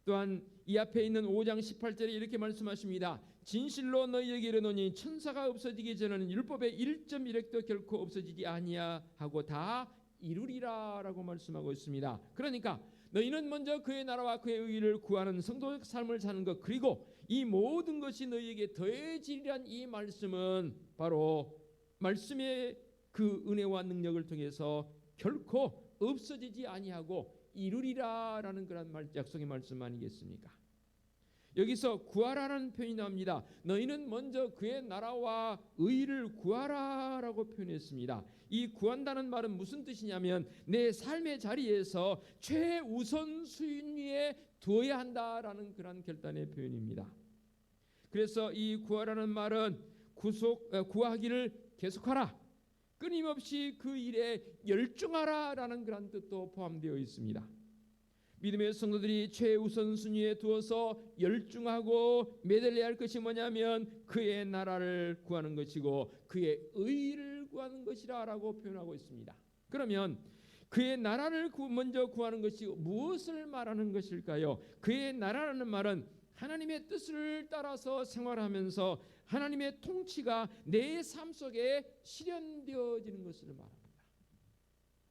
또한 이 앞에 있는 5장 18절에 이렇게 말씀하십니다. 진실로 너희에게 이르노니 천사가 없어지기 전에는 율법의 1.1획도 결코 없어지지 아니하고 다 이루리라 라고 말씀하고 있습니다. 그러니까 너희는 먼저 그의 나라와 그의 의를 구하는 성도적 삶을 사는 것, 그리고 이 모든 것이 너희에게 더해지리란 이 말씀은 바로 말씀의 그 은혜와 능력을 통해서 결코 없어지지 아니하고 이루리라라는 그런 약속의 말씀 아니겠습니까? 여기서 구하라는 표현이 나옵니다. 너희는 먼저 그의 나라와 의를 구하라라고 표현했습니다. 이 구한다는 말은 무슨 뜻이냐면 내 삶의 자리에서 최우선 순위에 두어야 한다라는 그런 결단의 표현입니다. 그래서 이 구하라는 말은 구하기를 계속하라, 끊임없이 그 일에 열중하라라는 그런 뜻도 포함되어 있습니다. 믿음의 성도들이 최우선 순위에 두어서 열중하고 매달려야 할 것이 뭐냐면 그의 나라를 구하는 것이고 그의 의를 구하는 것이라고 표현하고 있습니다. 그러면 그의 나라를 먼저 구하는 것이 무엇을 말하는 것일까요? 그의 나라라는 말은 하나님의 뜻을 따라서 생활하면서 하나님의 통치가 내 삶 속에 실현되어지는 것을 말합니다.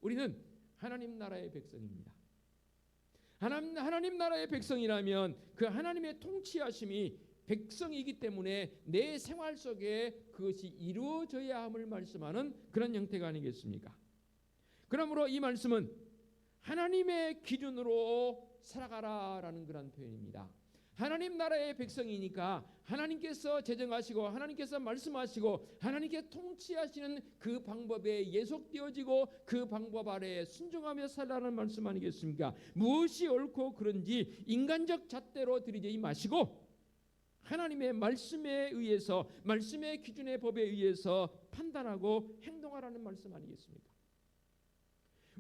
우리는 하나님 나라의 백성입니다. 하나님 나라의 백성이라면 그 하나님의 통치하심이 백성이기 때문에 내 생활 속에 그것이 이루어져야 함을 말씀하는 그런 형태가 아니겠습니까? 그러므로 이 말씀은 하나님의 기준으로 살아가라라는 그런 표현입니다. 하나님 나라의 백성이니까 하나님께서 제정하시고 하나님께서 말씀하시고 하나님께 통치하시는 그 방법에 예속되어지고 그 방법 아래에 순종하며 살라는 말씀 아니겠습니까? 무엇이 옳고 그른지 인간적 잣대로 들이지 마시고 하나님의 말씀에 의해서 말씀의 기준의 법에 의해서 판단하고 행동하라는 말씀 아니겠습니까?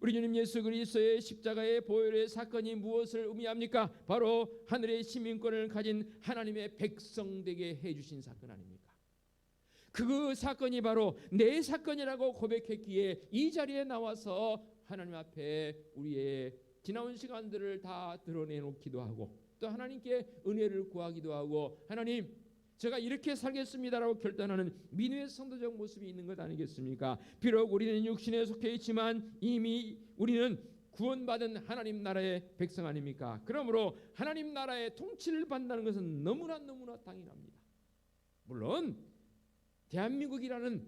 우리 주님 예수 그리스도의 십자가의 보혈의 사건이 무엇을 의미합니까? 바로 하늘의 시민권을 가진 하나님의 백성 되게 해주신 사건 아닙니까? 그 사건이 바로 내 사건이라고 고백했기에 이 자리에 나와서 하나님 앞에 우리의 지나온 시간들을 다 드러내놓기도 하고 또 하나님께 은혜를 구하기도 하고 하나님 제가 이렇게 살겠습니다라고 결단하는 민우의 성도적 모습이 있는 것 아니겠습니까? 비록 우리는 육신에 속해 있지만 이미 우리는 구원받은 하나님 나라의 백성 아닙니까? 그러므로 하나님 나라의 통치를 받는다는 것은 너무나 당연합니다. 물론 대한민국이라는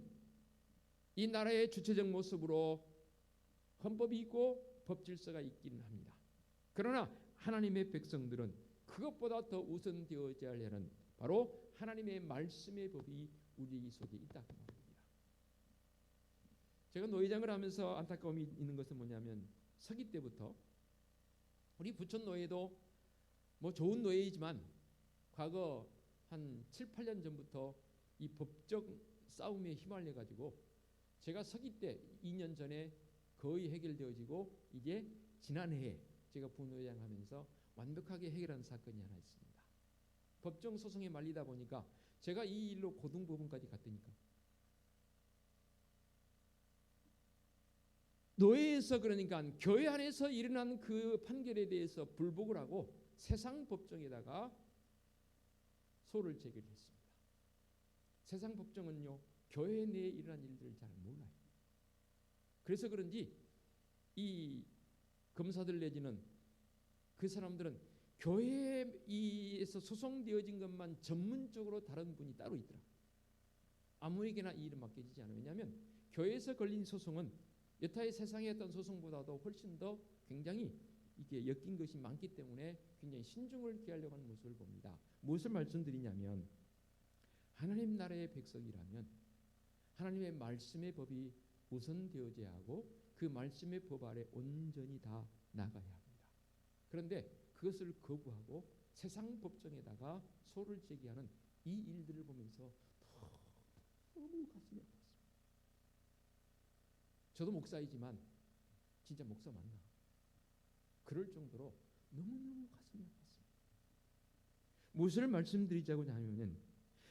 이 나라의 주체적 모습으로 헌법이 있고 법질서가 있기는 합니다. 그러나 하나님의 백성들은 그것보다 더 우선되어져야 하는 바로 하나님의 말씀의 법이 우리 속에 있다고 말합니다. 제가 노회장을 하면서 안타까움이 있는 것은 뭐냐면 서기 때부터 우리 부천 노회도 뭐 좋은 노회이지만 과거 한 7, 8년 전부터 이 법적 싸움에 휘말려 가지고 제가 서기 때 2년 전에 거의 해결되어지고 이제 지난해에 제가 부노회장 하면서 완벽하게 해결한 사건이 하나 있습니다. 법정 소송에 말리다 보니까 제가 이 일로 고등법원까지 갔다니까. 노예에서 그러니까 교회 안에서 일어난 그 판결에 대해서 불복을 하고 세상 법정에다가 소를 제기를 했습니다. 세상 법정은요 교회 내에 일어난 일들을 잘 몰라요. 그래서 그런지 이 검사들 내지는 그 사람들은 교회에서 소송되어진 것만 전문적으로 다른 분이 따로 있더라. 아무에게나 이 일은 맡겨지지 않아요. 왜냐하면 교회에서 걸린 소송은 여타의 세상에 했던 소송보다도 훨씬 더 굉장히 이게 엮인 것이 많기 때문에 굉장히 신중을 기하려고 하는 모습을 봅니다. 무엇을 말씀드리냐면 하나님 나라의 백성이라면 하나님의 말씀의 법이 우선되어져야 하고 그 말씀의 법 아래 온전히 다 나가야 합니다. 그런데 그것을 거부하고 세상 법정에다가 소를 제기하는 이 일들을 보면서 너무 가슴이 아팠습니다. 저도 목사이지만 진짜 목사 맞나? 그럴 정도로 너무너무 가슴이 아팠습니다. 무엇을 말씀드리자고 하냐면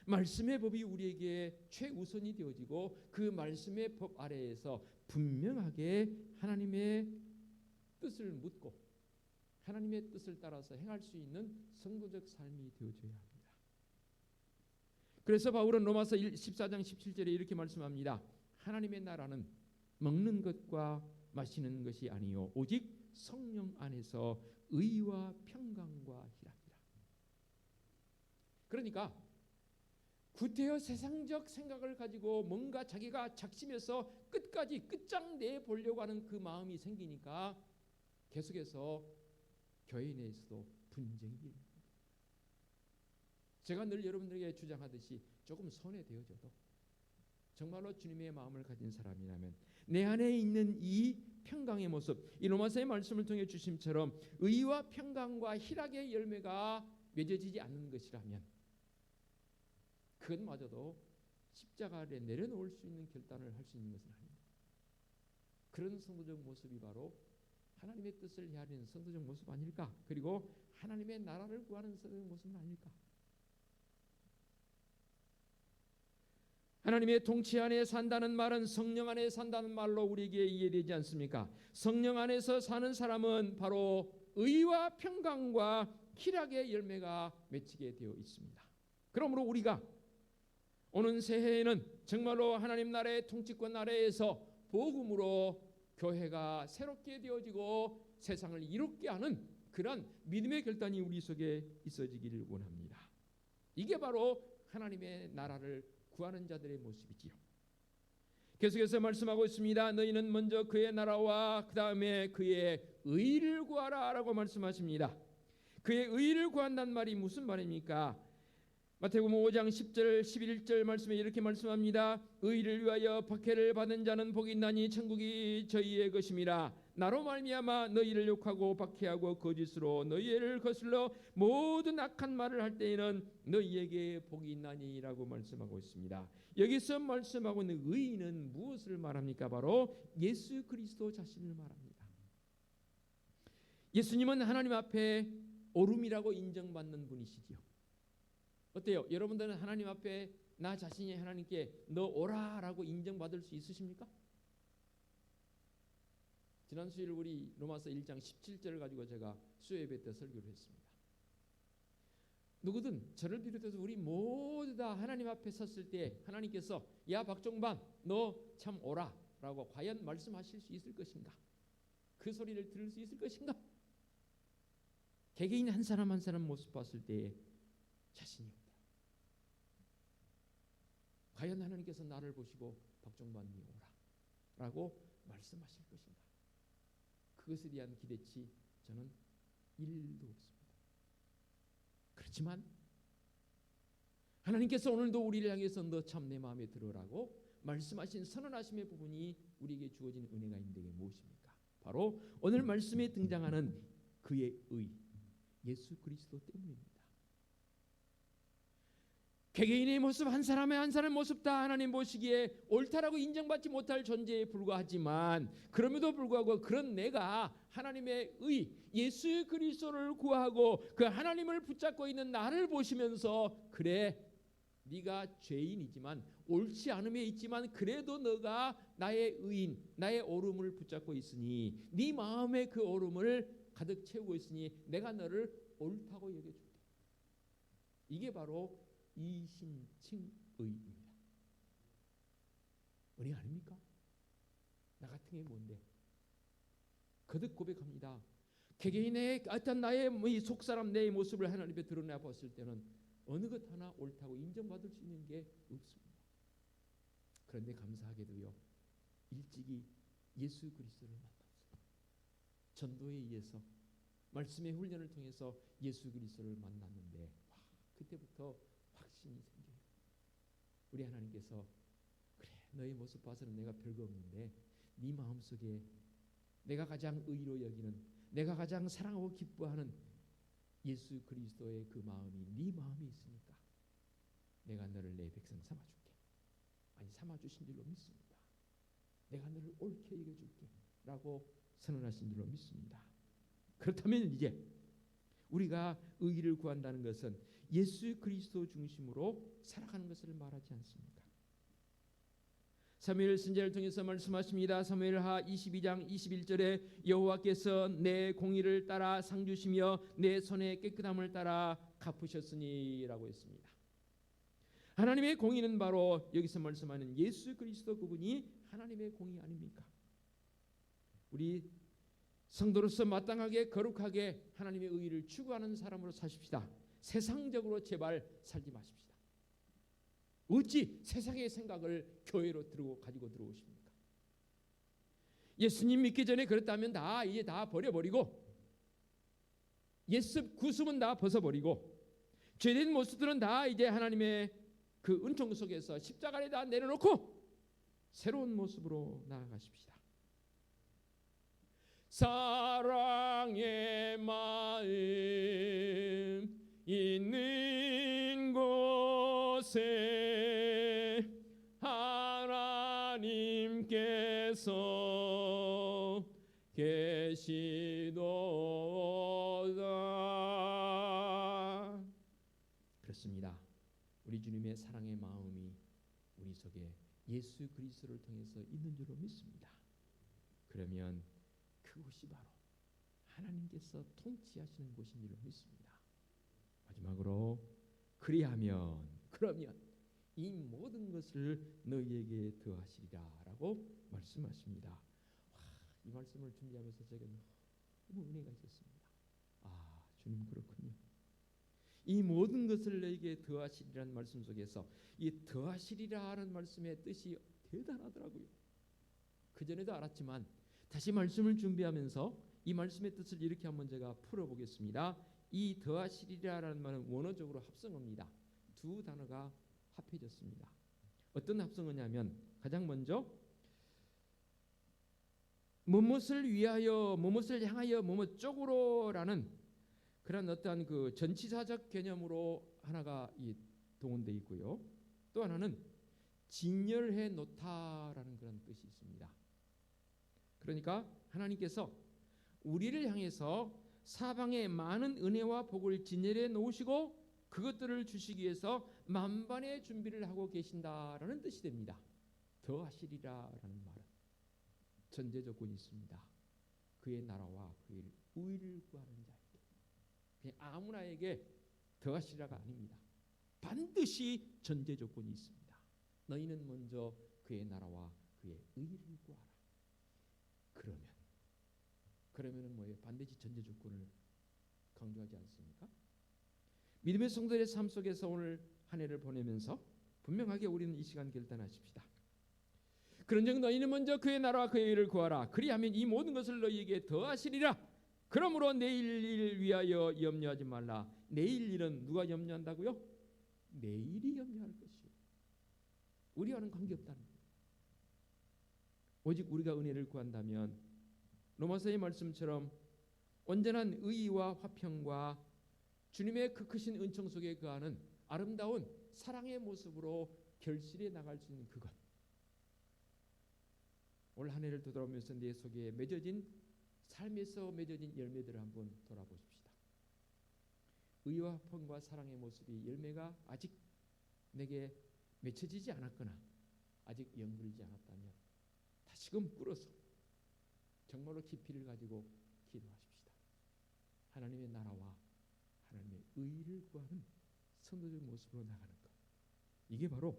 말씀의 법이 우리에게 최우선이 되어지고 그 말씀의 법 아래에서 분명하게 하나님의 뜻을 묻고 하나님의 뜻을 따라서 행할 수 있는 성도적 삶이 되어져야 합니다. 그래서 바울은 로마서 14장 17절에 이렇게 말씀합니다. 하나님의 나라는 먹는 것과 마시는 것이 아니요 오직 성령 안에서 의와 평강과 희락이라. 그러니까 구태여 세상적 생각을 가지고 뭔가 자기가 작심해서 끝까지 끝장내 보려고 하는 그 마음이 생기니까 계속해서 교회 내에서도 분쟁이 일어납니다. 제가 늘 여러분들에게 주장하듯이 조금 손해되어져도 정말로 주님의 마음을 가진 사람이라면 내 안에 있는 이 평강의 모습, 이 로마서의 말씀을 통해 주심처럼 의와 평강과 희락의 열매가 맺어지지 않는 것이라면 그것마저도 십자가 아래 내려놓을 수 있는 결단을 할 수 있는 것은 아닙니다. 그런 성도적 모습이 바로 하나님의 뜻을 헤아리는 성도적 모습 아닐까? 그리고 하나님의 나라를 구하는 성도적 모습은 아닐까? 하나님의 통치 안에 산다는 말은 성령 안에 산다는 말로 우리에게 이해되지 않습니까? 성령 안에서 사는 사람은 바로 의와 평강과 희락의 열매가 맺히게 되어 있습니다. 그러므로 우리가 오는 새해에는 정말로 하나님 나라의 통치권 아래에서 복음으로 교회가 새롭게 되어지고 세상을 이롭게 하는 그런 믿음의 결단이 우리 속에 있어지기를 원합니다. 이게 바로 하나님의 나라를 구하는 자들의 모습이지요. 계속해서 말씀하고 있습니다. 너희는 먼저 그의 나라와 그 다음에 그의 의를 구하라 라고 말씀하십니다. 그의 의를 구한다는 말이 무슨 말입니까? 마태복음 5장 10절 11절 말씀에 이렇게 말씀합니다. 의를 위하여 박해를 받은 자는 복이 있나니 천국이 저희의 것임이라. 나로 말미암아 너희를 욕하고 박해하고 거짓으로 너희를 거슬러 모든 악한 말을 할 때에는 너희에게 복이 있나니라고 말씀하고 있습니다. 여기서 말씀하고 있는 의인은 무엇을 말합니까? 바로 예수 그리스도 자신을 말합니다. 예수님은 하나님 앞에 옳음이라고 인정받는 분이시지요. 어때요? 여러분들은 하나님 앞에 나 자신이 하나님께 너 오라라고 인정받을 수 있으십니까? 지난 수요일 우리 로마서 1장 17절을 가지고 제가 수요예배 때 설교를 했습니다. 누구든 저를 비롯해서 우리 모두 다 하나님 앞에 섰을 때 하나님께서 야 박종반 너 참 오라 라고 과연 말씀하실 수 있을 것인가? 그 소리를 들을 수 있을 것인가? 개개인 한 사람 한 사람 모습 봤을 때 자신이 없다. 과연 하나님께서 나를 보시고 박종반이 오라 라고 말씀하실 것인가? 그것에 대한 기대치 저는 1도 없습니다. 그렇지만 하나님께서 오늘도 우리를 향해서 너 참 내 마음에 들어라고 말씀하신 선언하심의 부분이 우리에게 주어진 은혜가 있는데 무엇입니까? 바로 오늘 말씀에 등장하는 그의 의 예수 그리스도 때문입니다. 개개인의 모습 한 사람의 한 사람의 모습 다 하나님 보시기에 옳다라고 인정받지 못할 존재에 불과하지만 그럼에도 불구하고 그런 내가 하나님의 의 예수 그리스도를 구하고 그 하나님을 붙잡고 있는 나를 보시면서 그래 네가 죄인이지만 옳지 않음에 있지만 그래도 너가 나의 의인 나의 옳음을 붙잡고 있으니 네 마음에 그 옳음을 가득 채우고 있으니 내가 너를 옳다고 여겨줄게. 이게 바로 이신칭의입니다. 은혜 아닙니까? 나 같은 게 뭔데? 거듭 고백합니다. 개개인의 어떤 나의 속사람 내 모습을 하나님 앞에 드러내 봤을 때는 어느 것 하나 옳다고 인정받을 수 있는 게 없습니다. 그런데 감사하게도요 일찍이 예수 그리스도를 만났어요. 전도에 의해서 말씀의 훈련을 통해서 예수 그리스도를 만났는데 그때부터 확신이 생겨요. 우리 하나님께서 그래 너의 모습 봐서는 내가 별거 없는데 네 마음속에 내가 가장 의로 여기는 내가 가장 사랑하고 기뻐하는 예수 그리스도의 그 마음이 네 마음에 있으니까 내가 너를 내 백성 삼아줄게. 아니 삼아주신 줄로 믿습니다. 내가 너를 옳게 여겨줄게 라고 선언하신 줄로 믿습니다. 그렇다면 이제 우리가 의를 구한다는 것은 예수 그리스도 중심으로 살아가는 것을 말하지 않습니까? 사무엘 선지자를 통해서 말씀하십니다. 사무엘하 22장 21절에 여호와께서 내 공의를 따라 상 주시며 내 손의 깨끗함을 따라 갚으셨으니 라고 했습니다. 하나님의 공의는 바로 여기서 말씀하는 예수 그리스도 그분이 하나님의 공의 아닙니까? 우리 성도로서 마땅하게 거룩하게 하나님의 의를 추구하는 사람으로 사십시다. 세상적으로 제발 살지 마십시다. 어찌 세상의 생각을 교회로 가지고 들어오십니까? 예수님 믿기 전에 그랬다면 이제 다 버려버리고 옛습 구습은 다 벗어버리고 죄된 모습들은 다 이제 하나님의 그 은총 속에서 십자가에 다 내려놓고 새로운 모습으로 나아가십시다. 사랑의 마음 있는 곳에 하나님께서 되시도다. 그렇습니다. 우리 주님의 사랑의 마음이 우리 속에 예수 그리스도를 통해서 있는 줄로 믿습니다. 그러면 그곳이 바로 하나님께서 통치하시는 곳인 줄로 믿습니다. 마지막으로 그러면 이 모든 것을 너희에게 더하시리라라고 말씀하십니다. 이 말씀을 준비하면서 제가 너무 은혜가 있었습니다. 주님 그렇군요. 이 모든 것을 너희에게 더하시리라는 말씀 속에서 이 더하시리라는 말씀의 뜻이 대단하더라고요. 그전에도 알았지만 다시 말씀을 준비하면서 이 말씀의 뜻을 이렇게 한번 제가 풀어보겠습니다. 이 더하시리라라는 말은 원어적으로 합성어입니다. 두 단어가 합해졌습니다. 어떤 합성어냐면 가장 먼저 무엇을 위하여, 무엇을 향하여, 무엇 쪽으로라는 그런 어떠한 그 전치사적 개념으로 하나가 동원되어 있고요. 또 하나는 진열해 놓다라는 그런 뜻이 있습니다. 그러니까 하나님께서 우리를 향해서 사방에 많은 은혜와 복을 진열해 놓으시고 그것들을 주시기 위해서 만반의 준비를 하고 계신다라는 뜻이 됩니다. 더하시리라라는 말은 전제 조건이 있습니다. 그의 나라와 그의 의를 구하는 자에게, 그냥 아무나에게 더하시리라가 아닙니다. 반드시 전제 조건이 있습니다. 너희는 먼저 그의 나라와 그의 의를 구하라. 그러면은 뭐예요? 반드시 전제 조건을 강조하지 않습니까? 믿음의 성도의 삶 속에서 오늘 한 해를 보내면서 분명하게 우리는 이 시간 결단하십시다. 그런즉 너희는 먼저 그의 나라와 그의 의를 구하라. 그리하면 이 모든 것을 너희에게 더하시리라. 그러므로 내일 일 위하여 염려하지 말라. 내일 일은 누가 염려한다고요? 내일이 염려할 것이요. 우리와는 관계없다는 거예요. 오직 우리가 은혜를 구한다면 로마서의 말씀처럼 온전한 의와 화평과 주님의 그 크신 은총 속에 거하는 아름다운 사랑의 모습으로 결실해 나갈 수 있는 그것. 올 한 해를 되돌아보면서 내 속에 맺어진 삶에서 맺어진 열매들을 한번 돌아보십시다. 의와 화평과 사랑의 모습이 열매가 아직 내게 맺혀지지 않았거나 아직 연결되지 않았다면 다시금 꿇어서 정말로 깊이를 가지고 기도하십시다. 하나님의 나라와 하나님의 의를 구하는 성도적 모습으로 나가는 것. 이게 바로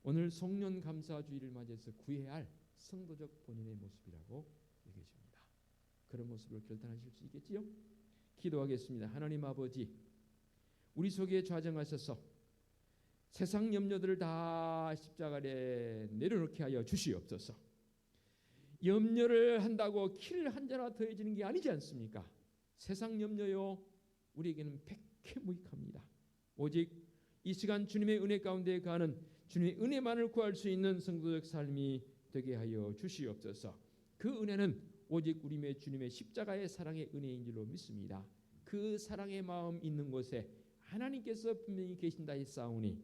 오늘 송년 감사 주일을 맞이해서 구해야 할 성도적 본인의 모습이라고 여겨집니다. 그런 모습을 결단하실 수 있겠지요? 기도하겠습니다. 하나님 아버지, 우리 속에 좌정하셔서 세상 염려들을 다 십자가에 내려놓게 하여 주시옵소서. 염려를 한다고 킬 한 자나 더해지는 게 아니지 않습니까? 세상 염려요 우리에게는 백해무익합니다. 오직 이 시간 주님의 은혜 가운데 가는 주님의 은혜만을 구할 수 있는 성도적 삶이 되게 하여 주시옵소서. 그 은혜는 오직 우리의 주님의 십자가의 사랑의 은혜인 줄로 믿습니다. 그 사랑의 마음 있는 곳에 하나님께서 분명히 계신다 했사오니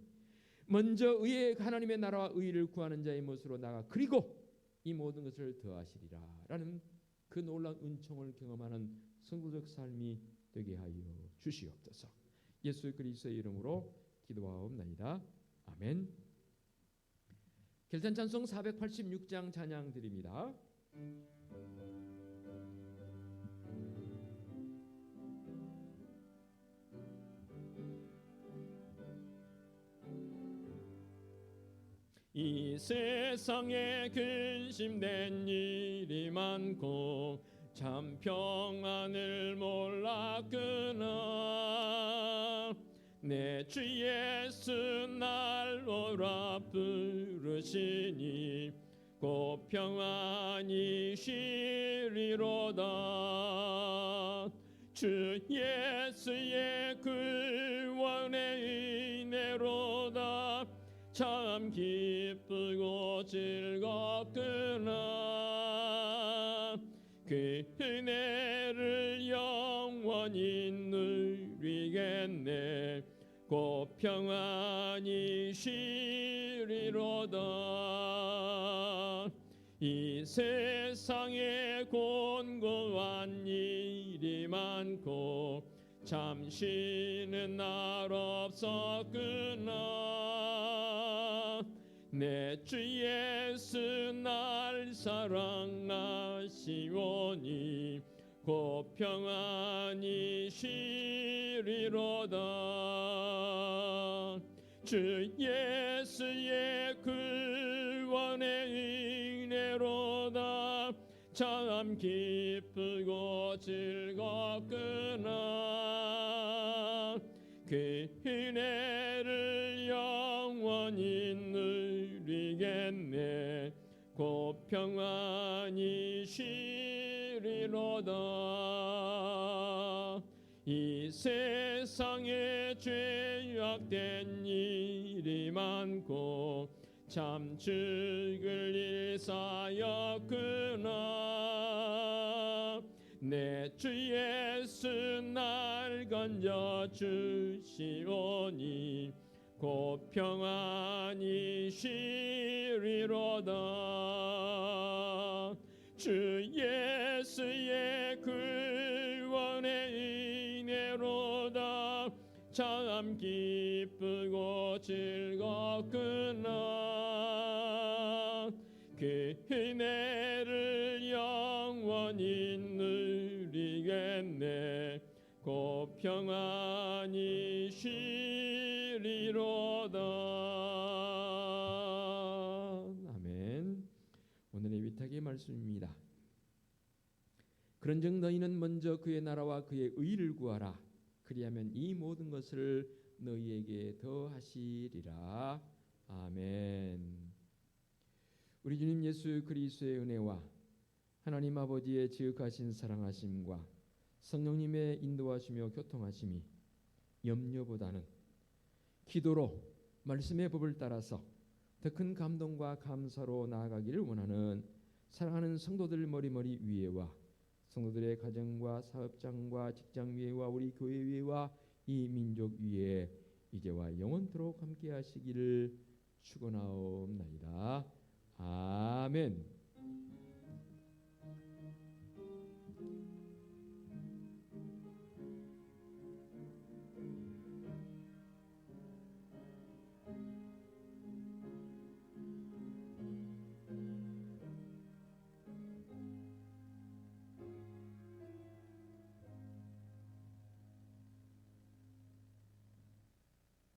먼저 의의 하나님의 나라와 의를 구하는 자의 모습으로 나가 그리고 이 모든 것을 더하시리라 라는 그 놀라운 은총을 경험하는 성도적 삶이 되게 하여 주시옵소서. 예수 그리스도의 이름으로 기도하옵나이다. 아멘. 결단 찬송 486장 찬양 드립니다. 이 세상에 근심된 일이 많고 참 평안을 몰랐구나. 내 주 예수 날 오라 부르시니 곧 평안이 쉬리로다. 주 예수의 구원의 은혜로다. 참 기쁘고 즐겁구나. 그 은혜를 영원히 누리겠네. 곧 평안히 쉬리로다. 이 세상에 곤고한 일이 많고 잠시는 날 없었구나. 내 주 예수 날 사랑하시오니 곧 평안히 쉬리로다. 주 예수의 구원의 은혜로다. 참 기쁘고 즐겁구나. 그 은혜를 영원히 누리겠네. 곧 평안히 쉬리로다. 이 세상에 죄악된 일이 많고 참 죽을 일 쌓였구나. 내 주 예수 날 건져 주시오니 곧 평안히 쉬리로다. 주 예수의 구원의 은혜로다. 참 기쁘고 즐겁구나. 그 은혜를 영원히 누리겠네. 곧 평안히 쉬리로다. 아멘. 오늘의 위탁의 말씀입니다. 그런즉 너희는 먼저 그의 나라와 그의 의를 구하라. 그리하면 이 모든 것을 너희에게 더하시리라. 아멘. 우리 주님 예수 그리스도의 은혜와 하나님 아버지의 지극하신 사랑하심과 성령님의 인도하시며 교통하심이 염려보다는 기도로 말씀의 법을 따라서 더 큰 감동과 감사로 나아가기를 원하는 사랑하는 성도들 머리머리 위에와 성도들의 가정과 사업장과 직장 위에와 우리 교회 위에와 이 민족 위에 이제와 영원토록 함께 하시기를 축원하옵나이다. 아멘.